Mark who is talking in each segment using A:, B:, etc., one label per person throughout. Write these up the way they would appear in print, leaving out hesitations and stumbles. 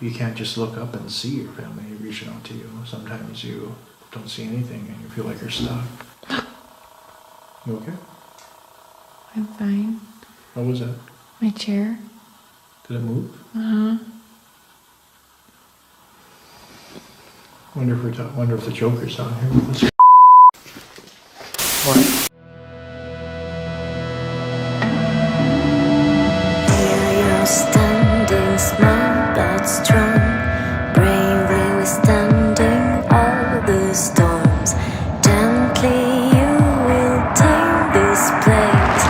A: you can't just look up and see your family reaching out to you. Sometimes you don't see anything and you feel like you're stuck. You okay?
B: I'm fine.
A: What was that?
B: My chair.
A: Did it move?
B: Uh-huh.
A: Wonder if the Joker's down here with us. What?
C: Standing small but strong, bravely withstanding all the storms. Gently you will take this place.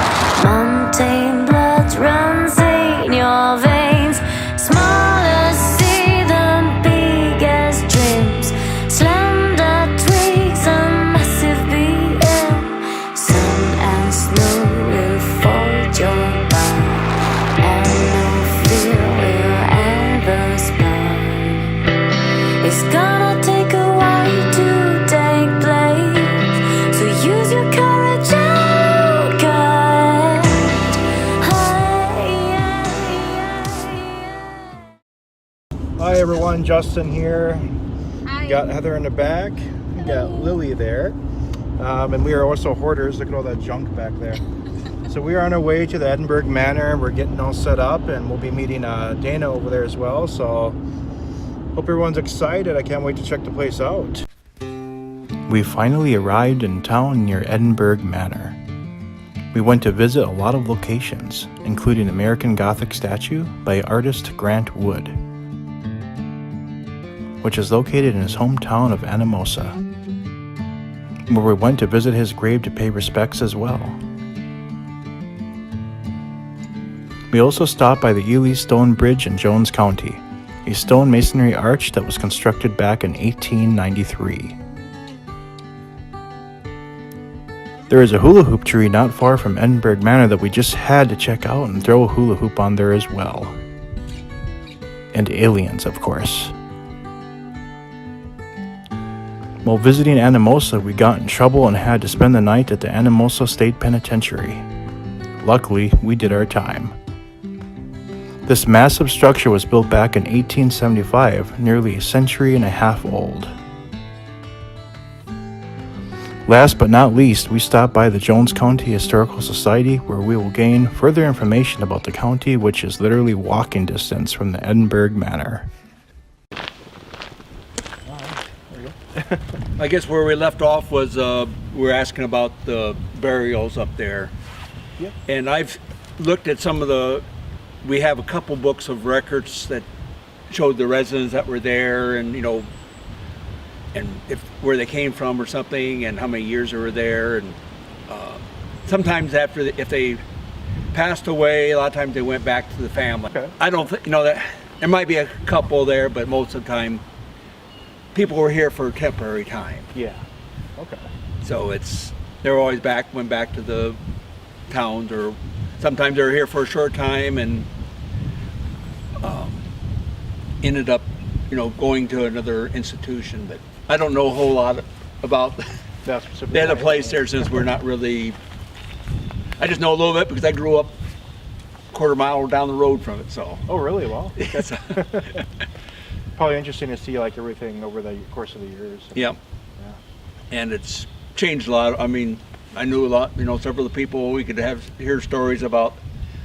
C: Mountain blood runs in your veins. Small as sea, the biggest dreams. Slender twigs, a massive BM. Sun and snow will fold your back. It's gonna take a while to take place, so use your courage and
A: Hi everyone, Justin here.
D: Hi.
A: Got Heather in the back. We got Lily there. And we are also hoarders. Look at all that junk back there. So we are on our way to the Edinburgh Manor. We're getting all set up and we'll be meeting Dana over there as well. So hope everyone's excited. I can't wait to check the place out. We finally arrived in town near Edinburgh Manor. We went to visit a lot of locations, including American Gothic statue by artist Grant Wood, which is located in his hometown of Anamosa, where we went to visit his grave to pay respects as well. We also stopped by the Ely Stone Bridge in Jones County, a stone masonry arch that was constructed back in 1893. There is a hula hoop tree not far from Edinburgh Manor that we just had to check out and throw a hula hoop on there as well. And aliens, of course. While visiting Anamosa, we got in trouble and had to spend the night at the Anamosa State Penitentiary. Luckily, we did our time. This massive structure was built back in 1875, nearly a century and a half old. Last but not least, we stopped by the Jones County Historical Society, where we will gain further information about the county, which is literally walking distance from the Edinburgh Manor.
E: I guess where we left off was we were asking about the burials up there.
A: Yep.
E: And I've looked at some of the, we have a couple books of records that showed the residents that were there and, you know, and if where they came from or something and how many years they were there. And sometimes after, if they passed away, a lot of times they went back to the family.
A: Okay.
E: I don't think, you know, that there might be a couple there, but most of the time people were here for a temporary time.
A: Yeah. Okay.
E: So they're always went back to the towns, or sometimes they're here for a short time and ended up, you know, going to another institution. But I don't know a whole lot about
A: That's specific.
E: the other place there, since we're not really, I just know a little bit because I grew up a quarter mile down the road from it, so.
A: Oh, really? Wow.
E: It's,
A: Probably interesting to see like everything over the course of the years.
E: yep.
A: Yeah.
E: And it's changed a lot. I mean, I knew a lot, you know, several of the people. We could hear stories about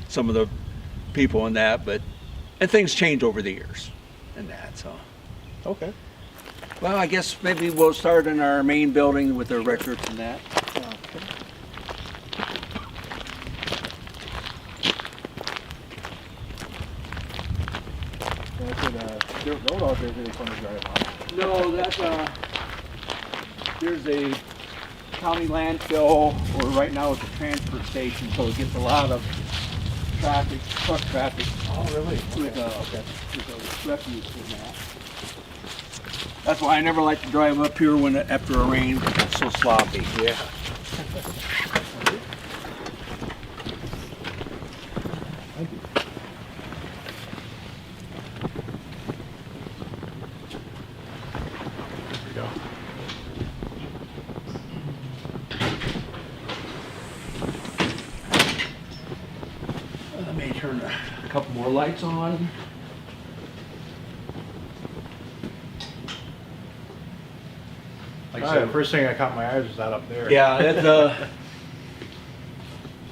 E: some of the people and that, and things change over the years and that, so.
A: Okay.
E: Well, I guess maybe we'll start in our main building with our records and that.
A: Okay.
E: No, that's there's a county landfill, or right now it's a transfer station, so it gets a lot of traffic, truck traffic.
A: Oh, really?
E: With a refuse in that. That's why I never like to drive up here after a rain, because it's so sloppy.
A: Yeah. Thank you. There we go.
E: Let me turn a couple more lights on. like
A: Oh,
E: I
A: the
E: said,
A: first thing that caught my eyes was that up there.
E: yeah, that's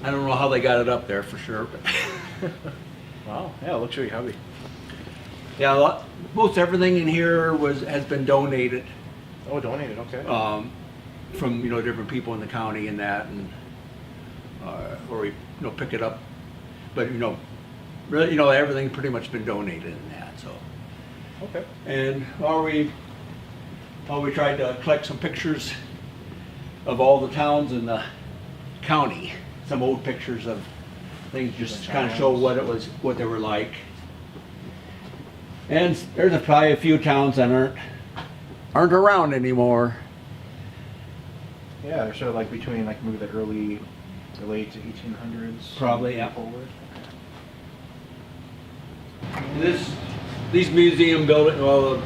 E: I don't know how they got it up there for sure, but
A: Wow. Yeah, it looks really heavy.
E: yeah, most everything in here has been donated
A: Oh, donated. Okay.
E: from different people in the county and that, and or we pick it up, but really everything pretty much been donated in that. So
A: Okay.
E: and we tried to collect some pictures of all the towns in the county, some old pictures of things, just to kind of show what they were like. And there's probably a few towns that aren't around anymore.
A: Yeah, they're sort of like between like maybe the late 1800s.
E: Probably, yeah.
A: Forward.
E: These museum buildings, well,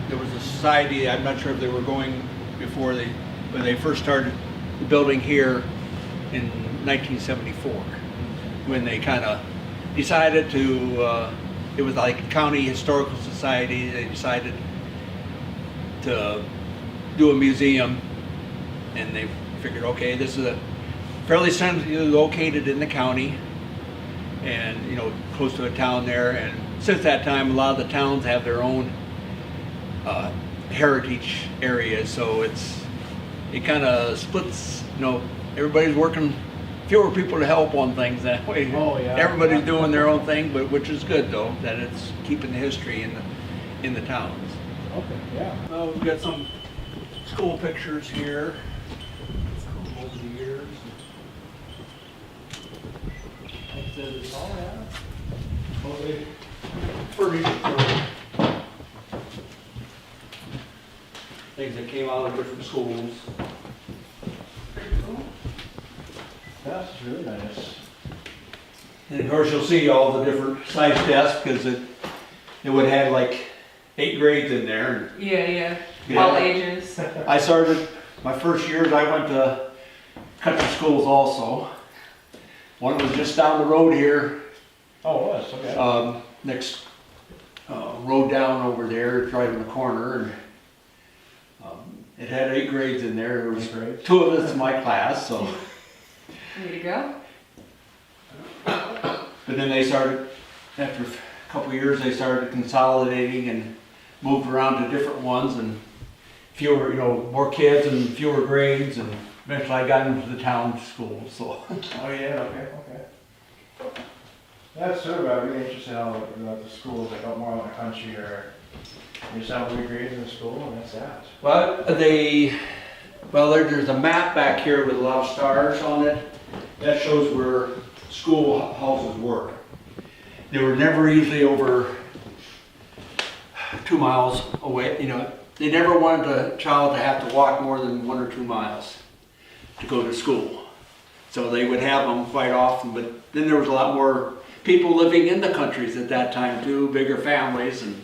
E: there was a society, I'm not sure if they were going before when they first started the building here in 1974, when they kind of decided to, it was like a county historical society, they decided to do a museum, and they figured, okay, this is a fairly centrally located in the county, and close to a town there, and since that time a lot of the towns have their own heritage areas, so it kind of splits, everybody's working, fewer people to help on things that way.
A: Oh, yeah.
E: Everybody's doing their own thing, but which is good though, that it's keeping the history in the towns.
A: Okay. Yeah.
E: We've got some school pictures here over the years. Like I said, it's all things that came out of different schools.
A: That's really nice.
E: And of course, you'll see all the different size desks because it would have like 8 grades in there.
D: Yeah.
E: Yeah.
D: All ages.
E: I started my first years. I went to country schools also. One was just down the road here.
A: Oh, it was. Okay.
E: Next road down over there, it's right in the corner, and it had 8 grades in there. There was
A: 8 grades?
E: 2 of us in my class, so.
D: Way to go.
E: But then they started, after a couple of years, they started consolidating and moved around to different ones, and fewer, more kids and fewer grades, and eventually I got into the town school, so.
A: Oh yeah. Okay. That's sort of really interesting how the schools like out more out in the country or you just have 3 grades in the school and that's that.
E: Well, there's a map back here with a lot of stars on it. That shows where school houses were. They were never usually over 2 miles away. They never wanted a child to have to walk more than 1 or 2 miles to go to school. So they would have them quite often, but then there was a lot more people living in the countries at that time too, bigger families, and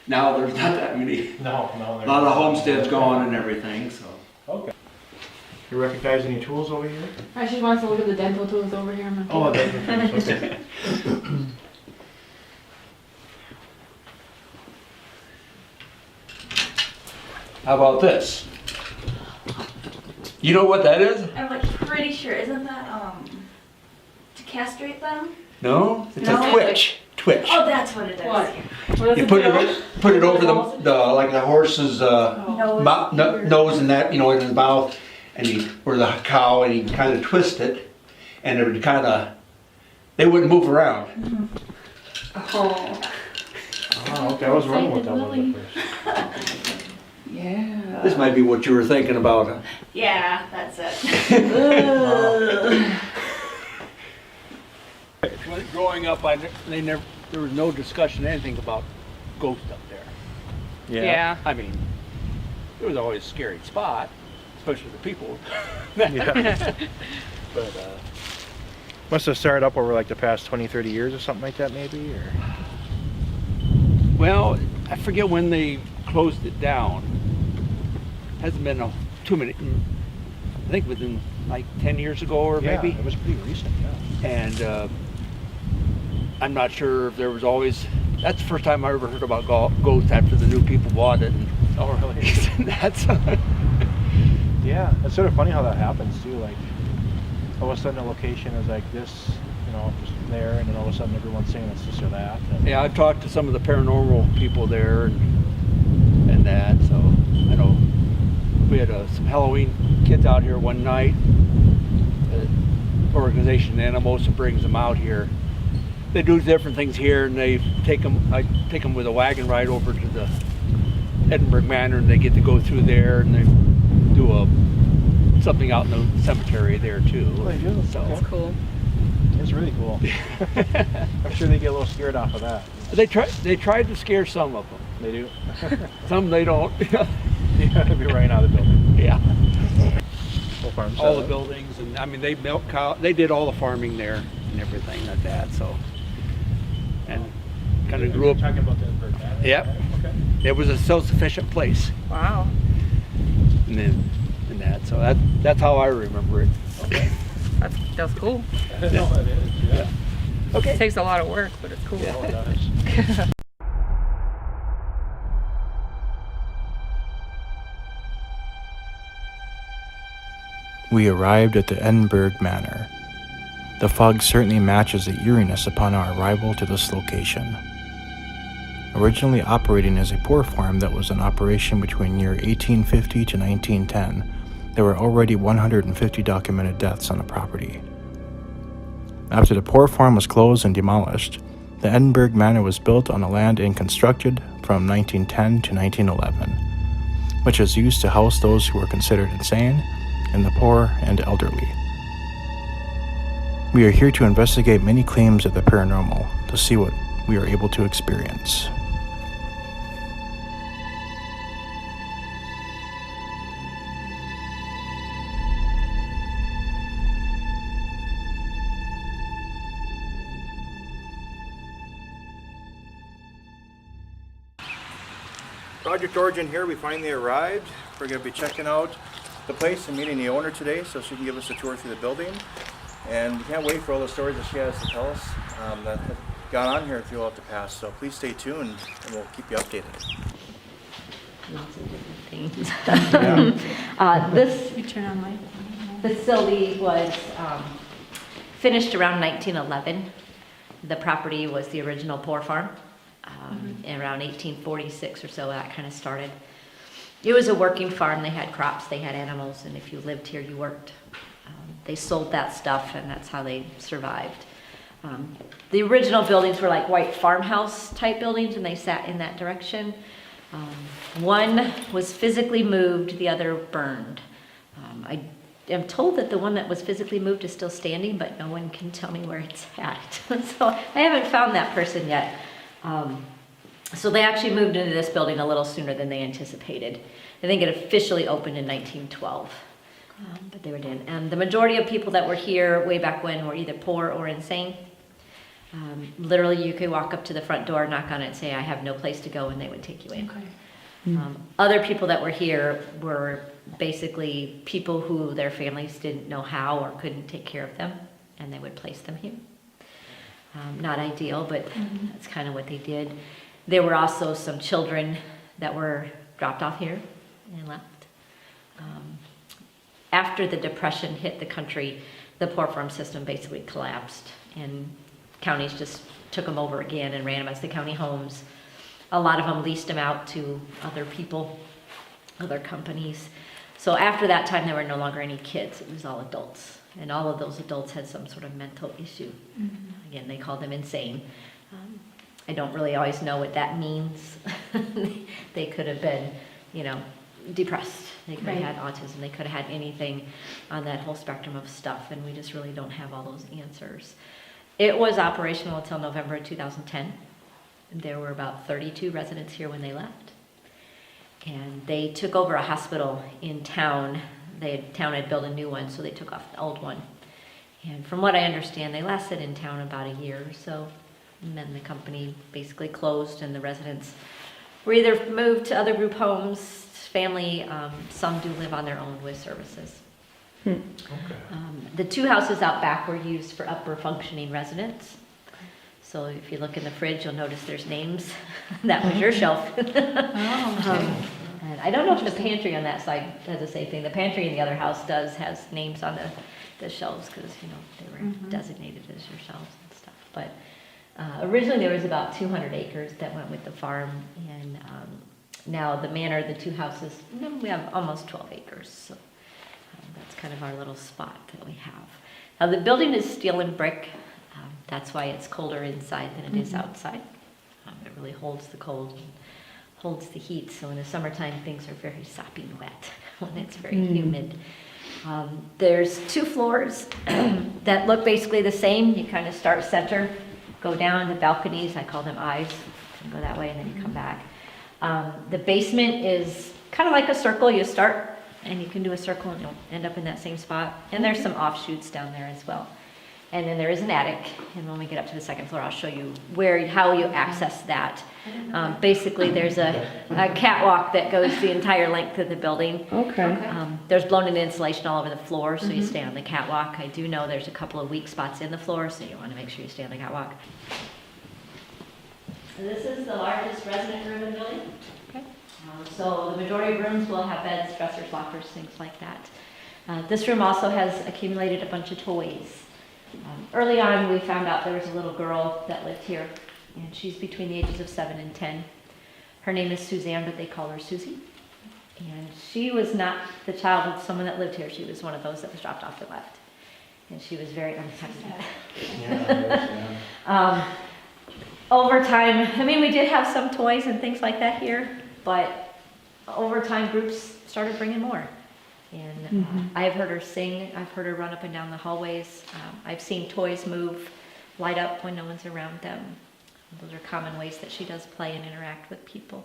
E: now there's not that many.
A: No.
E: A lot of homesteads gone and everything, so.
A: Okay. You recognize any tools over here?
D: I just wants to look at the dental tools over here. On my
A: Oh,
D: table.
A: that's okay.
E: How about this? You know what that is?
F: I'm like pretty sure, isn't that to castrate them?
E: No? It's
F: No.
E: a twitch. Twitch.
F: Oh, that's what it is.
D: What? What does
E: You
D: it
E: put
D: do?
E: it over the like the horse's nose and that, in his mouth, and or the cow, and you kind of twist it, and it would they wouldn't move around.
D: Oh.
A: Oh, okay. I was wondering what that was at first.
D: Yeah.
E: This might be what you were thinking about. Huh?
F: Yeah, that's it.
E: Growing up, there was no discussion anything about ghosts up there.
D: Yeah.
E: I mean, it was always a scary spot, especially the people.
A: Yeah. But must have started up over like the past 20, 30 years or something like that maybe, or?
E: Well, I forget when they closed it down. Hasn't been too many. I think within like 10 years ago or
A: Yeah,
E: maybe.
A: it was pretty recent, yeah.
E: And I'm not sure if there was always. That's the first time I ever heard about ghosts after the new people bought it. And,
A: Oh, really?
E: that's.
A: Yeah, it's sort of funny how that happens too. Like, all of a sudden a location is like this, you know, just there, and then all of a sudden everyone's saying it's this or that. And
E: Yeah, I've talked to some of the paranormal people there and that, so I know we had some Halloween kids out here one night. The organization Animosa brings them out here. They do different things here, and I take them with a wagon ride over to the Edinburgh Manor, and they get to go through there, and they do something out in the cemetery there too.
A: Oh, they do?
E: So
A: Okay.
D: That's cool.
A: it's really cool. I'm sure they get a little scared off of that.
E: they tried to scare some of them.
A: They do.
E: Some they don't.
A: Yeah, they'll be running out of the building.
E: Yeah.
A: Whole farm
E: All the
A: setup.
E: buildings, and I mean they milk cow. They did all the farming there and everything like that. So, and kind of grew up.
A: Talking about the Edinburgh Manor.
E: Yep.
A: Okay.
E: It was a self-sufficient place,
D: Wow.
E: and then and that. So that's how I remember it.
D: That's cool.
A: No, it is. Yeah.
D: It takes a lot of work, but it's cool.
A: Oh, it does. We arrived at the Edinburgh Manor. The fog certainly matches the eeriness upon our arrival to this location. Originally operating as a poor farm that was in operation between year 1850 to 1910, there were already 150 documented deaths on the property. After the poor farm was closed and demolished, the Edinburgh Manor was built on the land and constructed from 1910 to 1911, which was used to house those who were considered insane and the poor and elderly. We are here to investigate many claims of the paranormal to see what we are able to experience. Project Origin here, we finally arrived. We're going to be checking out the place and meeting the owner today so she can give us a tour through the building. And we can't wait for all the stories that she has to tell us that have gone on here throughout the past. So please stay tuned and we'll keep you updated.
G: Lots of different things. This
B: You turn on light.
G: facility was finished around 1911. The property was the original poor farm. Around 1846 or so, that kind of started. It was a working farm. They had crops, they had animals, and if you lived here, you worked. They sold that stuff, and that's how they survived. The original buildings were like white farmhouse type buildings, and they sat in that direction. One was physically moved, the other burned. I am told that the one that was physically moved is still standing, but no one can tell me where it's at. So I haven't found that person yet. So they actually moved into this building a little sooner than they anticipated. I think it officially opened in 1912, but they were in. And the majority of people that were here way back when were either poor or insane. Literally, you could walk up to the front door, knock on it, and say, "I have no place to go," and they would take you in.
B: Okay.
G: Other people that were here were basically people who their families didn't know how or couldn't take care of them, and they would place them here. Not ideal, but that's kind of what they did. There were also some children that were dropped off here and left. After the Depression hit the country, the poor farm system basically collapsed, and counties just took them over again and ran them as the county homes. A lot of them leased them out to other people, other companies. So after that time, there were no longer any kids. It was all adults. And all of those adults had some sort of mental issue. Again, they called them insane. I don't really always know what that means. They could have been, depressed. They could have had autism. They could have had anything on that whole spectrum of stuff, and we just really don't have all those answers. It was operational until November of 2010. There were about 32 residents here when they left. And they took over a hospital in town. Town had built a new one, so they took off the old one. And from what I understand, they lasted in town about a year or so. And then the company basically closed, and the residents were either moved to other group homes, family, some do live on their own with services. The two houses out back were used for upper functioning residents. So if you look in the fridge, you'll notice there's names. That was your shelf.
B: Oh, okay.
G: And I don't know if the pantry on that side does the same thing. The pantry in the other house has names on the shelves because, you know, they were designated as your shelves and stuff. But originally there was about 200 acres that went with the farm, and now the manor, the two houses, we have almost 12 acres. So that's kind of our little spot that we have. Now the building is steel and brick. That's why it's colder inside than it is outside. It really holds the cold and holds the heat. So in the summertime, things are very sopping wet when it's very humid. There's 2 floors that look basically the same. You kind of start center, go down the balconies. I call them eyes. You go that way and then you come back. The basement is kind of like a circle. You start and you can do a circle and you'll end up in that same spot. And there's some offshoots down there as well. And then there is an attic, and when we get up to the 2nd floor, I'll show you how you access that. Basically, there's a catwalk that goes the entire length of the building.
H: Okay.
G: There's blown-in insulation all over the floor, so you stay on the catwalk. I do know there's a couple of weak spots in the floor, so you want to make sure you stay on the catwalk. So this is the largest resident room in the building. Okay. So the majority of rooms will have beds, dressers, lockers, things like that. This room also has accumulated a bunch of toys. Early on, we found out there was a little girl that lived here, and she's between the ages of 7 and 10. Her name is Suzanne, but they call her Susie. And she was not the child of someone that lived here. She was one of those that was dropped off and left. And she was very unhappy. Over time, I mean, we did have some toys and things like that here, but over time, groups started bringing more. And I've heard her sing, I've heard her run up and down the hallways. I've seen toys move, light up when no one's around them. Those are common ways that she does play and interact with people.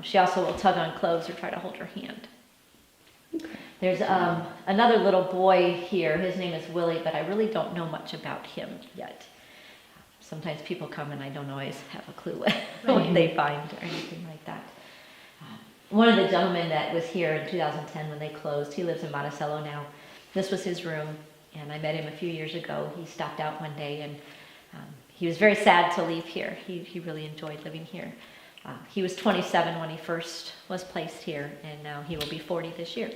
G: She also will tug on clothes or try to hold her hand. There's another little boy here, his name is Willie, but I really don't know much about him yet. Sometimes people come and I don't always have a clue what they find or anything like that. One of the gentlemen that was here in 2010 when they closed, he lives in Monticello now. This was his room, and I met him a few years ago. He stopped out one day, and he was very sad to leave here. He really enjoyed living here. He was 27 when he first was placed here, and now he will be 40 this year.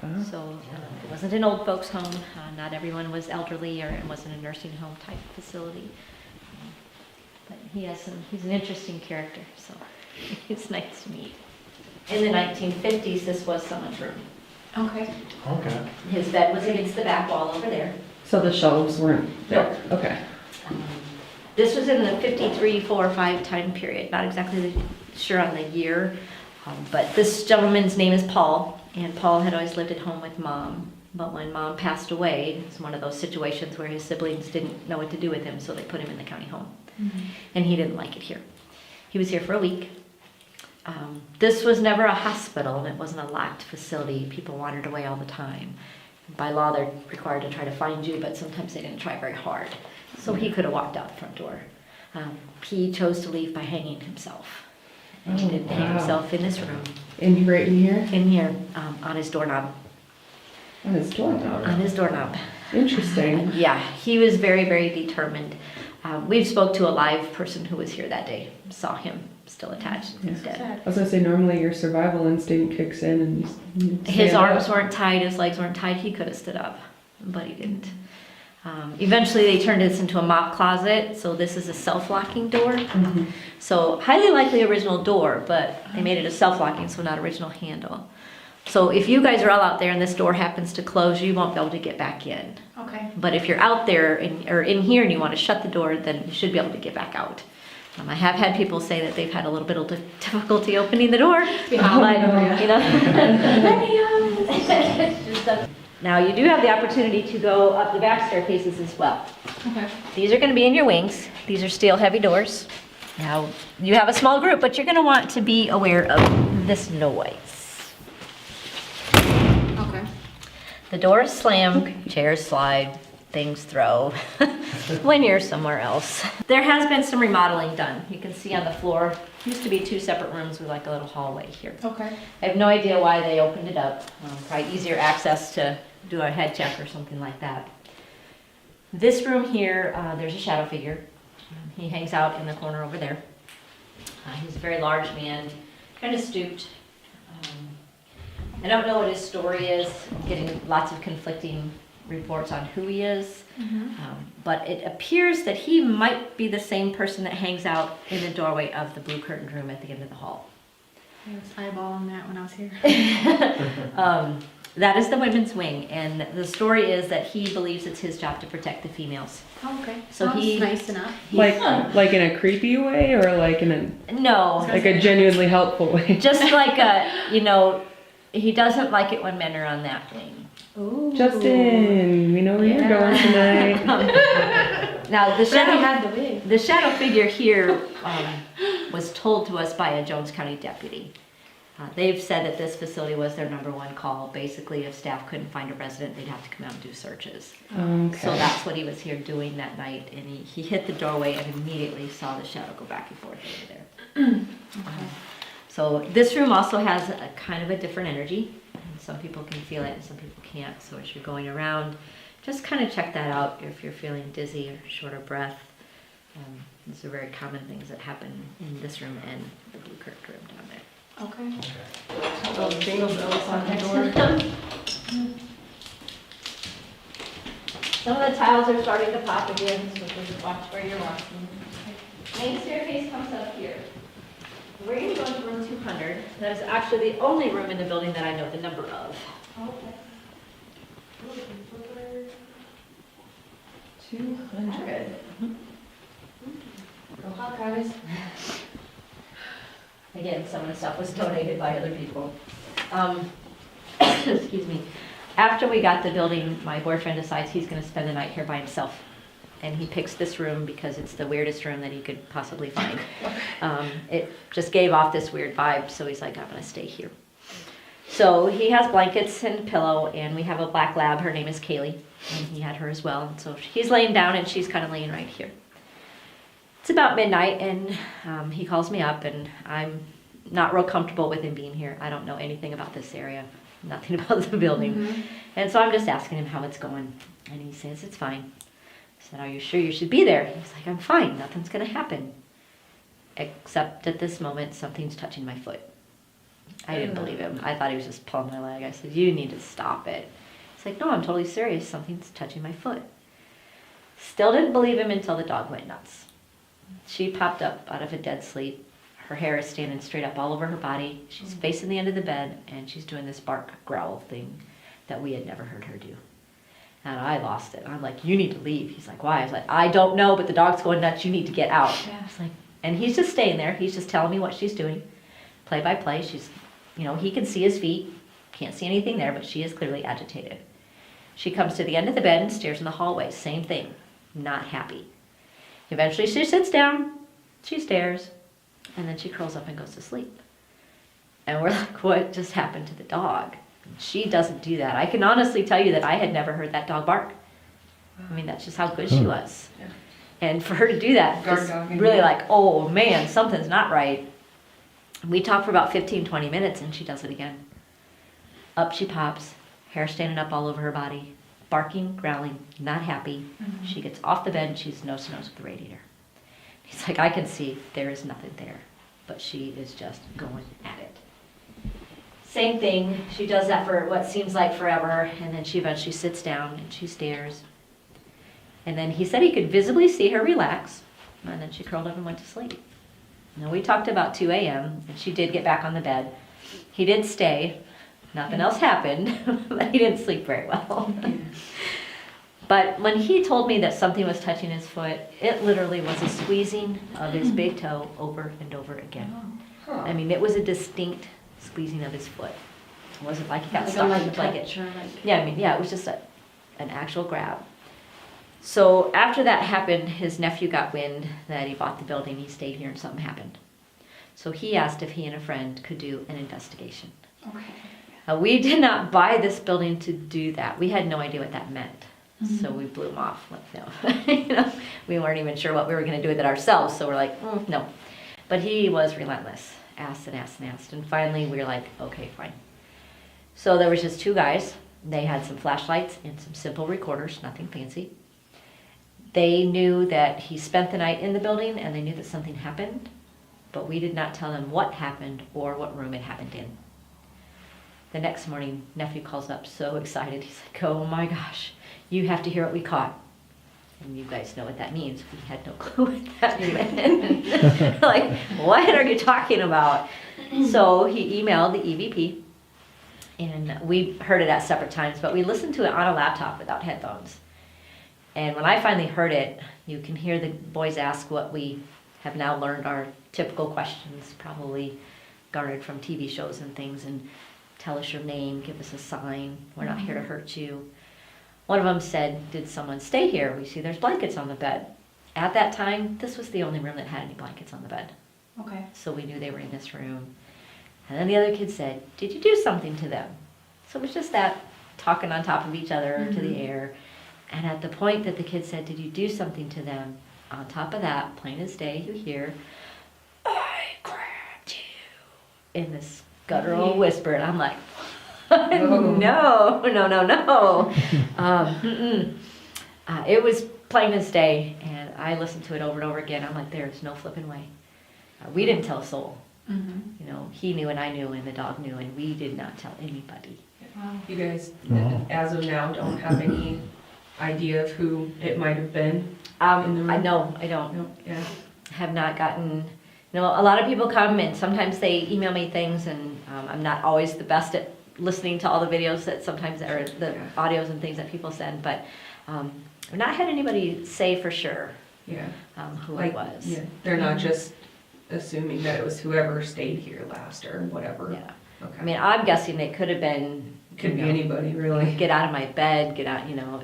G: Wow. So it wasn't an old folks home. Not everyone was elderly, or it wasn't a nursing home type facility. But he's an interesting character, so it's nice to meet. In the 1950s, this was someone's room.
B: Okay.
A: Okay.
G: His bed was against the back wall over there.
H: So the shelves weren't there? Okay.
G: This was in the 53, 4, 5 time period. Not exactly sure on the year, but this gentleman's name is Paul, and Paul had always lived at home with Mom. But when Mom passed away, it was one of those situations where his siblings didn't know what to do with him, so they put him in the county home. And he didn't like it here. He was here for a week. This was never a hospital, and it wasn't a locked facility. People wandered away all the time. By law, they're required to try to find you, but sometimes they didn't try very hard. So he could have walked out the front door. He chose to leave by hanging himself. And he didn't hang himself in this room.
H: Right in here?
G: In here, on his doorknob.
H: On his doorknob?
G: On his doorknob.
H: Interesting.
G: Yeah, he was very, very determined. We spoke to a live person who was here that day, saw him still attached. He's dead.
H: I was going to say, normally your survival instinct kicks in and you
G: His arms
H: up.
G: weren't tied, his legs weren't tied. He could have stood up, but he didn't. Eventually they turned this into a mop closet, so this is a self-locking door. So highly likely original door, but they made it a self-locking, so not original handle. So if you guys are all out there and this door happens to close, you won't be able to get back in.
B: Okay.
G: But if you're out there or in here and you want to shut the door, then you should be able to get back out. I have had people say that they've had a little bit of difficulty opening the door, but you know. Now you do have the opportunity to go up the back staircases as well.
B: Okay.
G: These are going to be in your wings. These are steel heavy doors. Now you have a small group, but you're going to want to be aware of this noise.
B: Okay.
G: The doors slam, chairs slide, things throw when you're somewhere else. There has been some remodeling done. You can see on the floor, used to be 2 separate rooms with like a little hallway here.
B: Okay.
G: I have no idea why they opened it up. Probably easier access to do a head check or something like that. This room here, there's a shadow figure. He hangs out in the corner over there. He's a very large man, kind of stooped. I don't know what his story is. I'm getting lots of conflicting reports on who he is. But it appears that he might be the same person that hangs out in the doorway of the blue curtained room at the end of the hall.
B: I was eyeballing that when I was here.
G: That is the women's wing, and the story is that he believes it's his job to protect the females.
B: Oh, okay.
G: So
B: Sounds
G: he-
B: nice enough.
H: Like in a creepy way, or like in a
G: No,
H: like a genuinely helpful way?
G: just like he doesn't like it when men are on that wing.
B: Ooh.
H: Justin, we know where you're going tonight.
G: Now the
B: But I
G: shadow,
B: had the wig.
G: the shadow figure here was told to us by a Jones County deputy. They've said that this facility was their number one call. Basically, if staff couldn't find a resident, they'd have to come out and do searches.
H: Okay.
G: So that's what he was here doing that night, and he hit the doorway and immediately saw the shadow go back and forth over there. So this room also has a kind of a different energy. And some people can feel it and some people can't. So as you're going around, just kind of check that out if you're feeling dizzy or short of breath. These are very common things that happen in this room and the blue curtain room down there.
B: Okay.
H: Those jingle bells on the door.
G: Some of the tiles are starting to pop again, so just watch where you're walking. Main staircase comes up here. We're going to go into room 200. That is actually the only room in the building that I know the number of.
B: Okay.
H: 200.
B: Go Hawkeyes.
G: Again, some of the stuff was donated by other people. Excuse me. After we got the building, my boyfriend decides he's going to spend the night here by himself. And he picks this room because it's the weirdest room that he could possibly find. It just gave off this weird vibe, so he's like, I'm going to stay here. So he has blankets and pillow, and we have a black lab. Her name is Kaylee, and he had her as well. And so he's laying down, and she's kind of laying right here. It's about midnight, and he calls me up, and I'm not real comfortable with him being here. I don't know anything about this area, nothing about the building. And so I'm just asking him how it's going, and he says, it's fine. I said, are you sure you should be there? He's like, I'm fine, nothing's going to happen. Except at this moment, something's touching my foot. I didn't believe him. I thought he was just pulling my leg. I said, you need to stop it. He's like, no, I'm totally serious. Something's touching my foot. Still didn't believe him until the dog went nuts. She popped up out of a dead sleep. Her hair is standing straight up all over her body. She's facing the end of the bed, and she's doing this bark growl thing that we had never heard her do. And I lost it. I'm like, you need to leave. He's like, why? I was like, I don't know, but the dog's going nuts. You need to get out.
B: Yeah.
G: It's like, and he's just staying there. He's just telling me what she's doing. Play by play. She's, he can see his feet. Can't see anything there, but she is clearly agitated. She comes to the end of the bed and stares in the hallway. Same thing. Not happy. Eventually she sits down. She stares. And then she curls up and goes to sleep. And we're like, what just happened to the dog? She doesn't do that. I can honestly tell you that I had never heard that dog bark. I mean, that's just how good she was.
H: Yeah.
G: And for her to do that,
H: Guard
G: just
H: dog,
G: really like, oh man, something's not right. We talk for about 15, 20 minutes and she does it again. Up she pops, hair standing up all over her body, barking, growling, not happy. She gets off the bed and she's nose to nose with the radiator. He's like, I can see there is nothing there, but she is just going at it. Same thing, she does that for what seems like forever, and then she eventually sits down and she stares. And then he said he could visibly see her relax, and then she curled up and went to sleep. Now we talked about 2 a.m., and she did get back on the bed. He did stay, nothing else happened, but he didn't sleep very well. But when he told me that something was touching his foot, it literally was a squeezing of his big toe over and over again. I mean, it was a distinct squeezing of his foot. It wasn't like he got
B: Like a
G: stuck in
B: light
G: the blanket.
B: touch or like.
G: Yeah, I mean, yeah, it was just an actual grab. So after that happened, his nephew got wind that he bought the building, he stayed here, and something happened. So he asked if he and a friend could do an investigation.
B: Okay.
G: We did not buy this building to do that. We had no idea what that meant. So we blew him off. Like, no. We weren't even sure what we were going to do with it ourselves. So we're like, no. But he was relentless. Asked and asked and asked. And finally we were like, okay, fine. So there was just 2 guys. They had some flashlights and some simple recorders, nothing fancy. They knew that he spent the night in the building and they knew that something happened. But we did not tell them what happened or what room it happened in. The next morning, nephew calls up so excited. He's like, oh my gosh, you have to hear what we caught. And you guys know what that means. We had no clue what that meant. Like, what are you talking about? So he emailed the EVP, and we heard it at separate times, but we listened to it on a laptop without headphones. And when I finally heard it, you can hear the boys ask what we have now learned are typical questions, probably garnered from TV shows and things, and tell us your name, give us a sign, we're not here to hurt you. One of them said, did someone stay here? We see there's blankets on the bed. At that time, this was the only room that had any blankets on the bed.
F: Okay.
G: So we knew they were in this room. And then the other kid said, did you do something to them? So it was just that talking on top of each other to the air. And at the point that the kid said, did you do something to them? On top of that, plain as day, you hear, I grabbed you, in this guttural whisper. And I'm like, no. It was plain as day. And I listened to it over and over again. I'm like, there's no flipping way. We didn't tell a soul. You know, he knew and I knew and the dog knew, and we did not tell anybody.
H: You guys, as of now, don't have any idea of who it might have been? In the room?
G: I don't.
H: No, yeah.
G: Have not gotten, you know, a lot of people come and sometimes they email me things, and I'm not always the best at listening to all the videos that sometimes, or the audios and things that people send, but I've not had anybody say for sure who it was.
H: Yeah. They're not just assuming that it was whoever stayed here last or whatever.
G: Yeah.
H: Okay.
G: I mean, I'm guessing it could have been,
H: Could be anybody, really.
G: get out of my bed, get out, you know,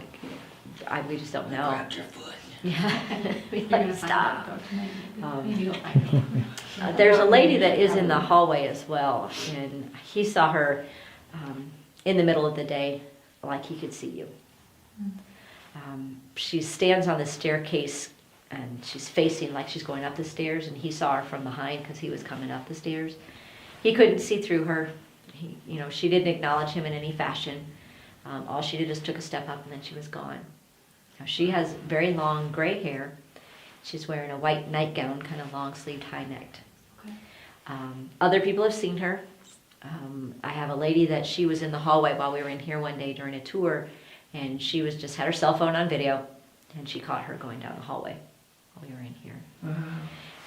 G: we just don't know.
E: Grabbed your foot.
G: Yeah. We
B: You're
G: like,
B: gonna find
G: stop.
B: out, though, tonight.
G: Um,
B: Maybe you'll find out.
G: There's a lady that is in the hallway as well, and he saw her in the middle of the day, like he could see you. She stands on the staircase, and she's facing like she's going up the stairs, and he saw her from behind because he was coming up the stairs. He couldn't see through her. She didn't acknowledge him in any fashion. All she did is took a step up, and then she was gone. Now, she has very long gray hair. She's wearing a white nightgown, kind of long-sleeved, high-necked.
B: Okay.
G: Other people have seen her. I have a lady that she was in the hallway while we were in here one day during a tour, and she was just had her cell phone on video, and she caught her going down the hallway while we were in here.
H: Wow.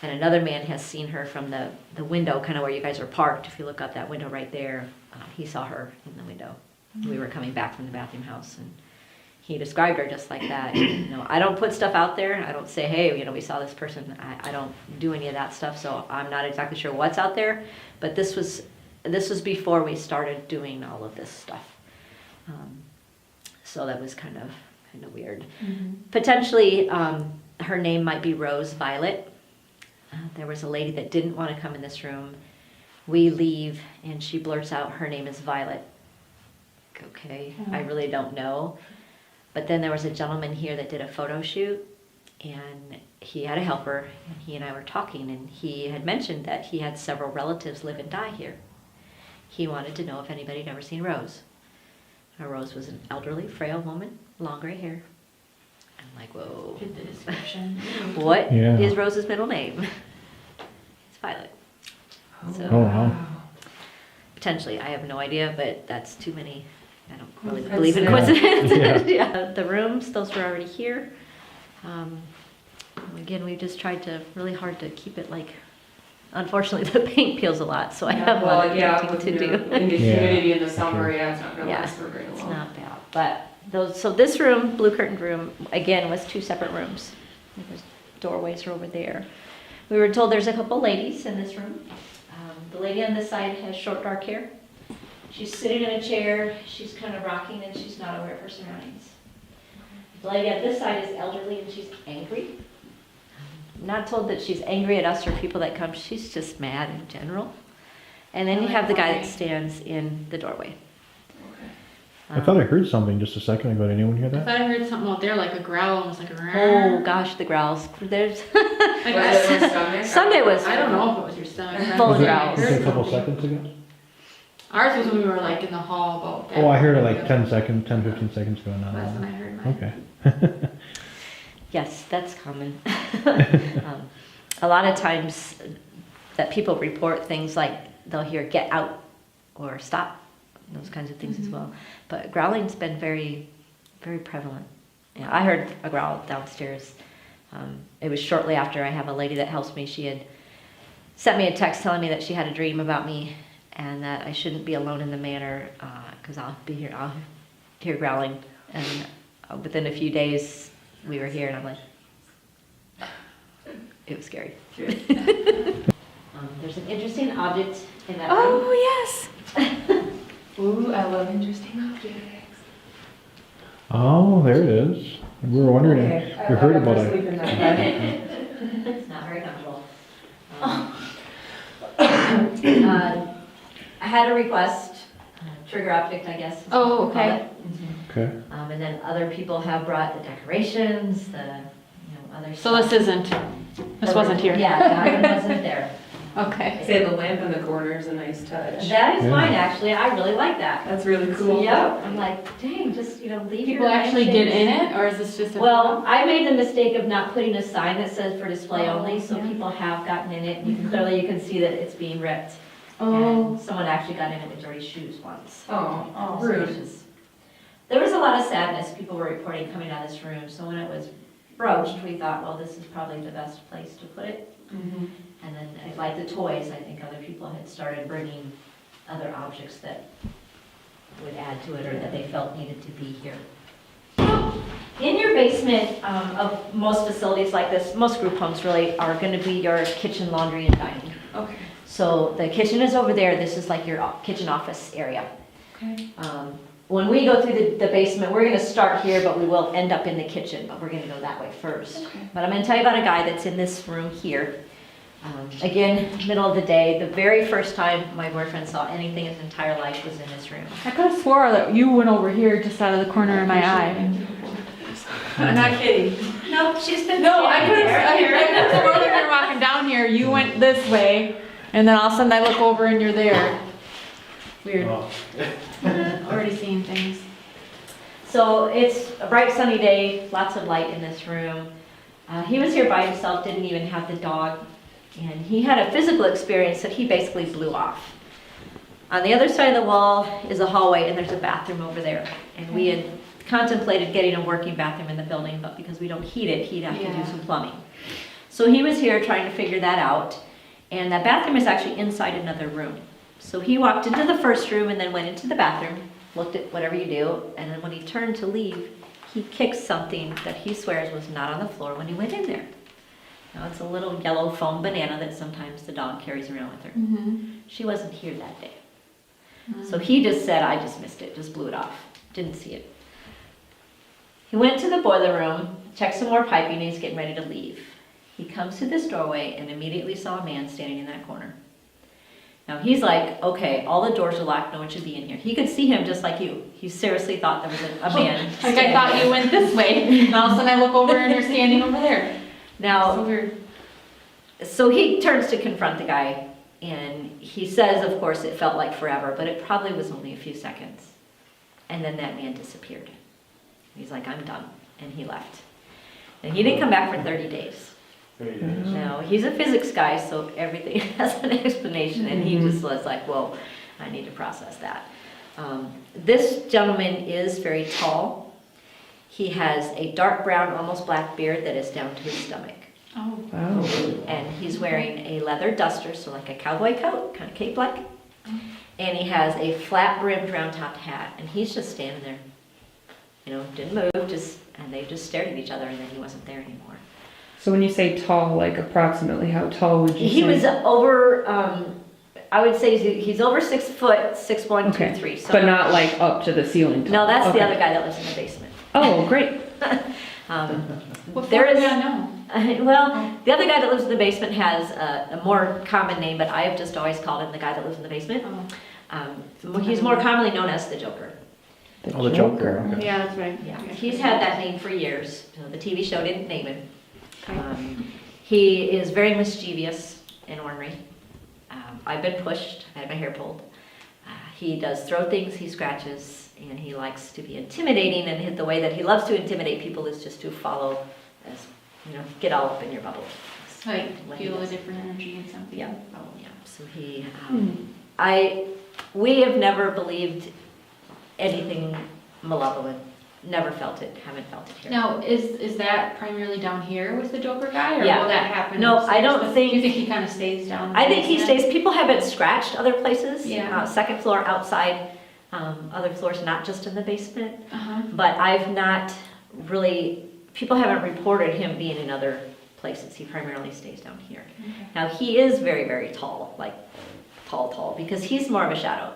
G: And another man has seen her from the window, kind of where you guys are parked. If you look up that window right there, he saw her in the window. We were coming back from the bathroom house, and he described her just like that. I don't put stuff out there. I don't say, hey, we saw this person. I don't do any of that stuff, so I'm not exactly sure what's out there. But this was before we started doing all of this stuff. So that was kind of weird. Potentially, her name might be Rose Violet. There was a lady that didn't want to come in this room. We leave, and she blurts out, her name is Violet. Okay, I really don't know. But then there was a gentleman here that did a photo shoot, and he had a helper, and he and I were talking, and he had mentioned that he had several relatives live and die here. He wanted to know if anybody had ever seen Rose. Now, Rose was an elderly, frail woman, long gray hair. I'm like, whoa.
B: Did the description.
G: What is Rose's middle name? It's Violet. So,
A: Oh, wow.
G: potentially, I have no idea, but that's too many. I don't really
H: That's-
G: believe in
H: yeah.
G: coincidences. Yeah, the rooms, those were already here. Again, we just tried really hard to keep it like, unfortunately, the paint peels a lot, so I have a lot of painting to do.
H: In the humidity in the summer, it's not gonna
G: Yeah,
H: last for very
G: it's
H: long.
G: not bad. But so this room, blue curtained room, again, was two separate rooms. There's doorways are over there. We were told there's a couple ladies in this room. The lady on this side has short dark hair. She's sitting in a chair, she's kind of rocking, and she's not aware of her surroundings. The lady on this side is elderly and she's angry. I'm not told that she's angry at us or people that come, she's just mad in general. And then you have the guy that stands in the doorway.
A: I thought I heard something just a second ago. Did anyone hear
B: I
A: that?
B: thought I heard something out there, like a growl, almost like a
G: Oh gosh, the growls. There's
B: Like
H: Was it on Sunday?
G: Sunday was
B: I don't know if it was your stomach.
G: Full
A: Was it
G: growls.
A: a couple seconds ago?
B: Ours was when we were like in the hall about.
A: Oh, I heard it like 10 seconds, 10, 15 seconds ago. Not
B: That's when I
A: long.
B: heard mine.
A: Okay.
G: Yes, that's common. A lot of times that people report things like they'll hear get out or stop, those kinds of things as well. But growling's been very, very prevalent. Yeah, I heard a growl downstairs. It was shortly after I have a lady that helps me. She had sent me a text telling me that she had a dream about me and that I shouldn't be alone in the manor because I'll hear growling. And within a few days, we were here, and I'm like, it was scary. There's an interesting object in that room.
H: Oh, yes. Ooh, I love interesting objects.
A: Oh, there it is. We were wondering.
H: Okay,
A: We heard
H: I'm
A: about
H: gonna
A: it.
H: sleep in that bed.
G: It's not very comfortable. I had a request, trigger object, I guess. is what
B: Oh,
G: we call
B: okay.
G: it.
A: Okay.
G: And then other people have brought the decorations, other
B: So
G: stuff.
B: this wasn't here.
G: Yeah, that one wasn't there.
B: Okay.
H: Say the lamp in the corner is a nice touch.
G: That is
A: Yeah.
G: mine, actually. I really like that.
H: That's really cool.
G: Yep. I'm like, dang, just, leave
B: People
G: your
B: actually get
G: lampshades.
B: in it, or is this just a?
G: Well, I made the mistake of not putting a sign that says for display
B: Oh,
G: only, so
B: yeah.
G: people have gotten in it. Clearly you can see that it's being ripped.
B: Oh.
G: And someone actually got in it with dirty shoes once.
H: Oh,
G: So it's
H: rude.
G: just- There was a lot of sadness people were reporting coming out of this room, so when it was broached, we thought, well, this is probably the best place to put it.
H: Mhm.
G: And then, like the toys, I think other people had started bringing other objects that would add to it or that they felt needed to be here. In your basement of most facilities like this, most group homes really are going to be your kitchen, laundry, and dining.
B: Okay.
G: So the kitchen is over there. This is like your kitchen office area.
B: Okay.
G: When we go through the basement, we're going to start here, but we will end up in the kitchen, but we're going to go that way first.
B: Okay.
G: But I'm going to tell you about a guy that's in this room here. Again, middle of the day, the very first time my boyfriend saw anything in his entire life was in this room.
B: I could have swore that you went over here just out of the corner of my eye.
H: I'm not kidding.
G: No, she's been
B: No, I could have. I
G: standing
B: could have sworn when you were walking down here. You went this way, and then all of a sudden I look over and you're there. Weird. Already seeing things.
G: So it's a bright sunny day, lots of light in this room. He was here by himself, didn't even have the dog, and he had a physical experience that he basically blew off. On the other side of the wall is a hallway, and there's a bathroom over there. And we had contemplated getting a working bathroom in the building, but because we don't heat it, he'd have to do
B: Yeah.
G: some plumbing. So he was here trying to figure that out, and that bathroom is actually inside another room. So he walked into the first room and then went into the bathroom, looked at whatever you do, and then when he turned to leave, he kicked something that he swears was not on the floor when he went in there. Now it's a little yellow foam banana that sometimes the dog carries around with her.
B: Mm-hmm.
G: She wasn't here that day. So he just said, I just missed it, just blew it off, didn't see it. He went to the boiler room, checked some more piping, and he's getting ready to leave. He comes to this doorway and immediately saw a man standing in that corner. Now he's like, okay, all the doors are locked, no one should be in here. He could see him just like you. He seriously thought there was a man.
B: Like I
G: standing
B: thought
G: there.
B: you went this way, and all of a sudden I look over and you're standing over there. So
G: Now,
B: weird.
G: so he turns to confront the guy, and he says, of course, it felt like forever, but it probably was only a few seconds. And then that man disappeared. He's like, I'm done. And he left. And he didn't come back for 30 days. Now, he's a physics guy, so everything has an explanation, and he just was like, whoa, I need to process that. This gentleman is very tall. He has a dark brown, almost black beard that is down to his stomach.
B: Oh.
G: And he's wearing a leather duster, so like a cowboy coat, kind of cape-like. And he has a flat-brimmed, round-topped hat, and he's just standing there. Didn't move, and they just stared at each other, and then he wasn't there anymore.
H: So when you say tall, like approximately how tall would you say?
G: He was over, I would say he's over 6 foot, 6'1",
H: Okay.
G: 2'3". So
H: But not like up to the ceiling tall.
G: No, that's the
H: Okay.
G: other guy that lives in the basement.
H: Oh, great.
B: What
G: There
B: floor
G: is-
B: are we on now?
G: Well, the other guy that lives in the basement has a more common name, but I have just always called him the guy that lives in the basement. He's more commonly known as the Joker.
A: Oh, the Joker. Okay.
B: Yeah, that's right.
G: Yeah, he's had that name for years. The TV show didn't name him. He is very mischievous and ornery. I've been pushed. I had my hair pulled. He does throw things, he scratches, and he likes to be intimidating, and the way that he loves to intimidate people is just to follow, get all up in your bubble.
B: Like
G: What he
B: feel a
G: does.
B: different energy and something.
G: Yeah, so he, I We have never believed anything malevolent. Never felt it, haven't felt it here.
B: Now, is that primarily down here with the Joker guy, or
G: Yeah.
B: will that happen?
G: No, I don't
B: upstairs?
G: think-
B: You think he kind of stays down?
G: I think he
B: basement?
G: stays, people have been scratched other places.
B: Yeah.
G: Second floor outside, other floors, not just in the basement.
B: Uh-huh.
G: But I've not really, people haven't reported him being in other places. He primarily stays down here.
B: Okay.
G: Now, he is very, very tall, like tall, because he's more of a shadow.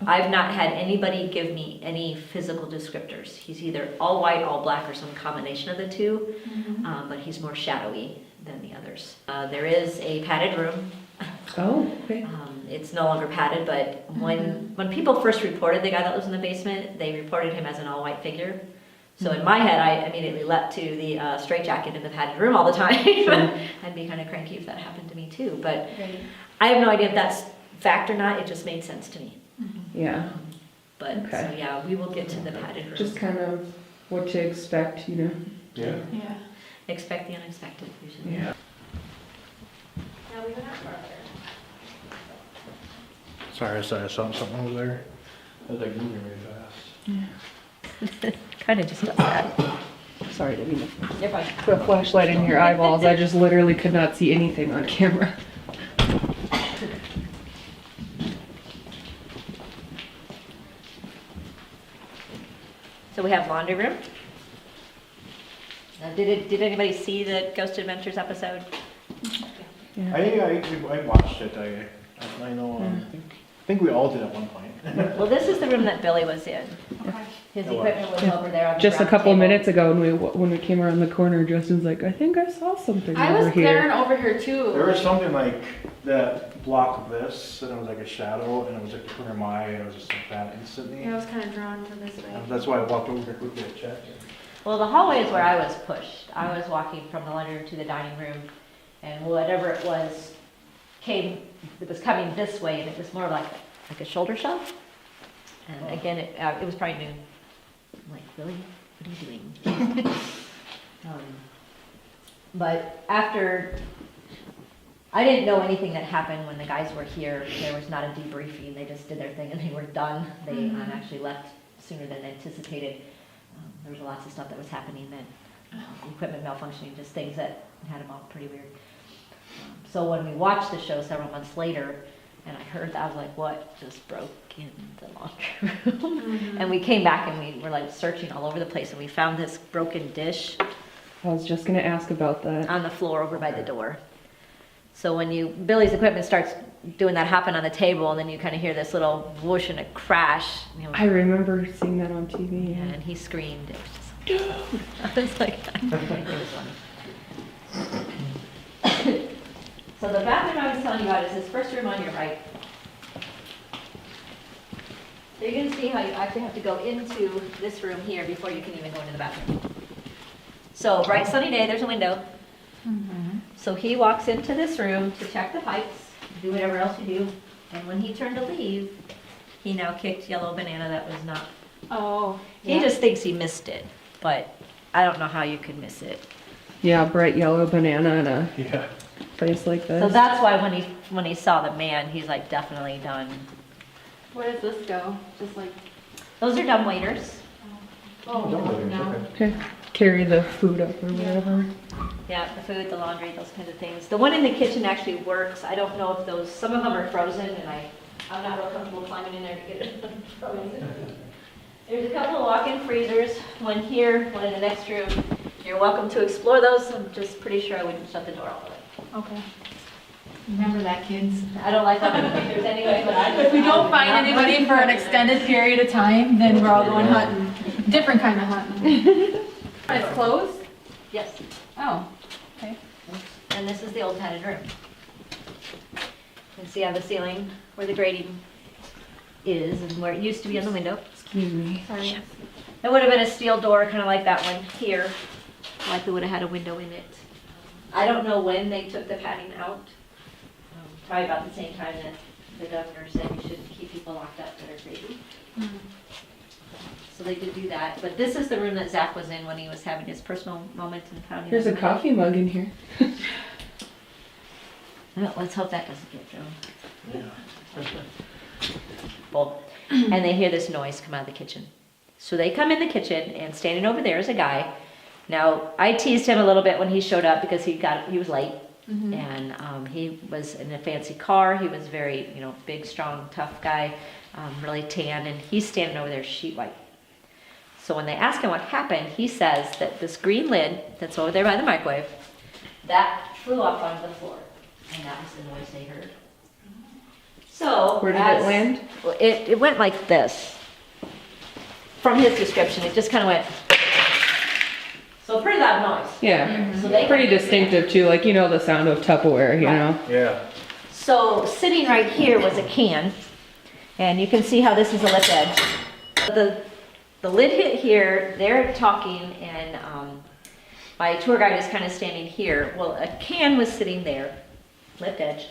G: I've not had anybody give me any physical descriptors. He's either all white, all black, or some combination of the two, but he's more shadowy than the others. There is a padded room.
H: Oh, okay.
G: It's no longer padded, but when people first reported the guy that lives in the basement, they reported him as an all-white figure. So in my head, I immediately leapt to the straitjacket in the padded room all the time. I'd be kind of cranky if that happened to me too. But
B: Right.
G: I have no idea if that's fact or not. It just made sense to me.
H: Yeah,
G: But
H: Okay.
G: so yeah, we will get to the padded room.
H: just kind of what to expect, you know?
A: Yeah.
B: Yeah.
G: Expect the unexpected usually.
H: Yeah.
G: Now we went out farther.
A: Sorry, I saw something over there. It was like moving really fast.
G: Kind of just does that.
H: Sorry, I didn't mean
G: You're fine.
H: to put a flashlight in your eyeballs. I just literally could not see anything on camera.
G: So we have laundry room. Now, did anybody see the Ghost Adventures episode?
A: I watched it. I know. I think we all did at one point.
G: Well, this is the room that Billy was in.
B: Okay.
G: His
A: Oh, wow.
G: equipment was over there on the
H: Just a
G: ground
H: couple
G: table.
H: minutes ago when we came around the corner, Justin's like, I think I saw something
B: I
H: over
B: was
H: here.
B: glaring over here too.
A: There was something like that block of this, and it was like a shadow, and it was like the corner of my eye, and it was just like that instantly.
B: Yeah, I was kind of drawn to this way.
A: That's why I walked over there quickly to check.
G: Well, the hallway is where I was pushed. I was walking from the laundry room to the dining room, and whatever it was it was coming this way, and it was more like a shoulder shove. And again, it was probably noon. I'm like, Billy, what are you doing? But after, I didn't know anything that happened when the guys were here. There was not a debriefing. They just did their thing and they were done. They actually left sooner than anticipated. There was lots of stuff that was happening that equipment malfunctioning, just things that had them all pretty weird. So when we watched the show several months later, and I heard that, I was like, what just broke in the laundry room? And we came back and we were like searching all over the place, and we found this broken dish
H: I was just gonna ask about that.
G: on the floor over by the door. So when Billy's equipment starts doing that happen on the table, and then you kind of hear this little whoosh and a crash,
H: I remember seeing that on TV. Yeah.
G: and he screamed. It was just like, I was like, it was funny. So the bathroom I was telling you about is this first room on your right. So you're gonna see how you actually have to go into this room here before you can even go into the bathroom. So bright sunny day, there's a window. So he walks into this room to check the pipes, do whatever else you do, and when he turned to leave, he now kicked Yellow Banana that was not.
B: Oh.
G: He just thinks he missed it, but I don't know how you could miss it.
H: Yeah, bright yellow banana in a
A: Yeah.
H: place like this.
G: So that's why when he saw the man, he's like definitely done.
B: Where does this go? Just like.
G: Those are dumb waiters.
B: Oh, no.
H: Okay. Carry the food up or whatever.
G: Yeah, the food, the laundry, those kinds of things. The one in the kitchen actually works. I don't know if some of them are frozen, and I'm not real comfortable climbing in there to get it frozen. There's a couple of walk-in freezers, one here, one in the next room. You're welcome to explore those. I'm just pretty sure I wouldn't shut the door all the way.
B: Okay. Remember that, kids.
G: I don't like walking freezers anyway, but
B: If we don't find anybody for an extended period of time, then we're all going hunting. Different kind of hunting. It's closed?
G: Yes.
B: Oh, okay.
G: And this is the old padded room. You can see on the ceiling where the grating is and where it used to be on the window.
H: Excuse me.
B: Sorry.
G: There would have been a steel door, kind of like that one here. Likely would have had a window in it. I don't know when they took the padding out. Probably about the same time that the governor said you shouldn't keep people locked up that are crazy. So they did do that. But this is the room that Zach was in when he was having his personal moment and found.
H: There's a coffee mug in here.
G: Well, let's hope that doesn't get thrown.
A: Yeah.
G: people, and they hear this noise come out of the kitchen. So they come in the kitchen, and standing over there is a guy. Now, I teased him a little bit when he showed up because he was late, and he was in a fancy car. He was very, big, strong, tough guy, really tan, and he's standing over there sheet white. So when they ask him what happened, he says that this green lid that's over there by the microwave, that flew up onto the floor, and that was the noise they heard. So
H: Where did it land?
G: Well, it went like this. From his description, it just kind of went. So pretty loud noise.
H: Yeah.
G: So they
H: Pretty distinctive too, like the sound of Tupperware, know?
A: Yeah.
G: So sitting right here was a can, and you can see how this is a lip edge. The lid hit here, they're talking, and my tour guide is kind of standing here. Well, a can was sitting there, lip edge.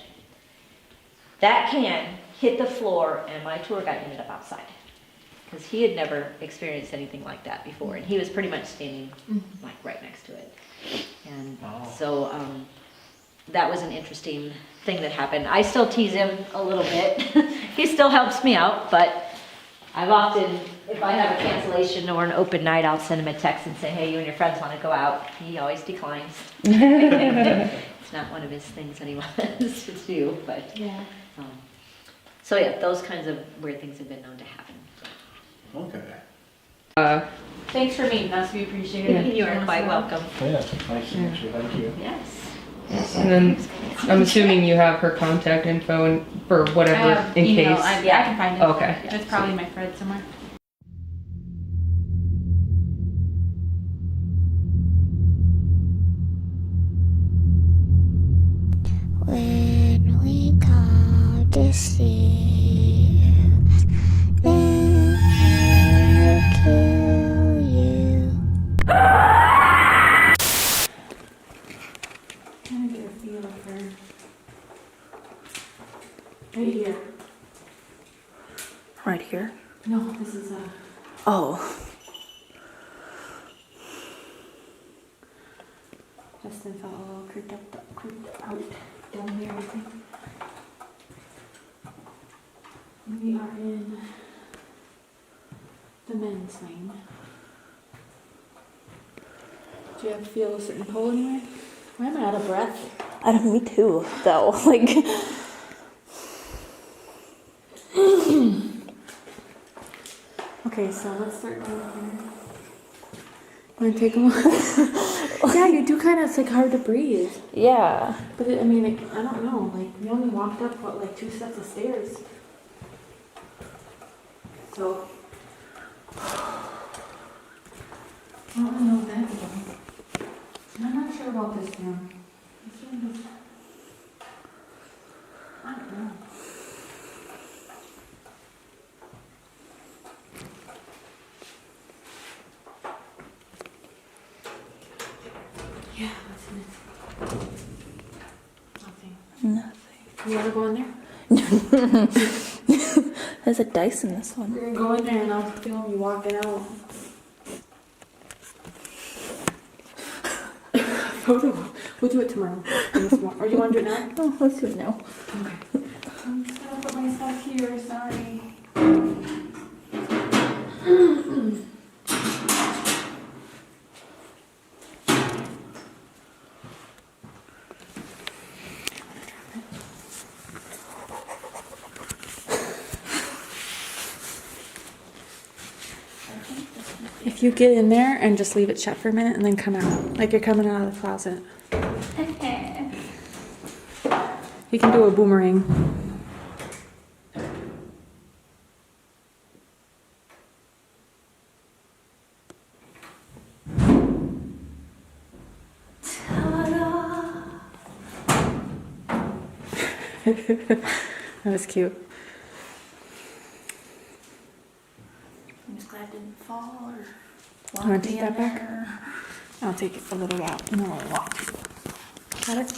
G: That can hit the floor, and my tour guide ended up outside. Because he had never experienced anything like that before, and he was pretty much standing like right next to it. And so that was an interesting thing that happened. I still tease him a little bit. He still helps me out, but I've often, if I have a cancellation or an open night, I'll send him a text and say, hey, you and your friends want to go out. He always declines. It's not one of his things that he wants to do, but
B: Yeah.
G: so yeah, those kinds of weird things have been known to happen.
A: Okay.
B: Thanks for meeting us. We appreciate it.
G: You are quite welcome.
A: Yeah, nice to meet you. Thank you.
G: Yes.
H: And then I'm assuming you have her contact info for whatever in
B: email.
H: case.
B: I can find it.
H: Okay.
B: It's probably in my Fred somewhere.
C: When we come to see then I'll kill you.
B: Trying to get a feel of her. Right here.
F: Right here.
B: No, this is a.
F: Oh.
B: Justin felt a little creeped out down here, I think. We are in the men's wing. Do you feel a certain pull anywhere? Why am I out of breath?
F: I don't. Me too. Though. Like.
B: Okay, so let's start down here. Want to take a look? Yeah, you do kind of, it's like hard to breathe.
F: Yeah.
B: But I mean, I don't know, like, we only walked up, what, like 2 sets of stairs. So, I don't really know what that's about. And I'm not sure about this room. This room is, I don't know. Yeah, what's in it? Nothing.
F: Nothing.
B: You wanna go in there?
F: There's a dice in this one.
B: We're gonna go in there and I'll film you walking out. Photo. We'll do it tomorrow. Or do you want to do it now?
F: Oh, let's do it now.
B: Okay. I'm just gonna put my stuff here, sorry. If you get in there and just leave it shut for a minute and then come out, like you're coming out of the closet. You can do a boomerang. That was cute.
F: I'm just glad it didn't fall or
B: You want to take that back? I'll take it a little while. In a little while. Got it?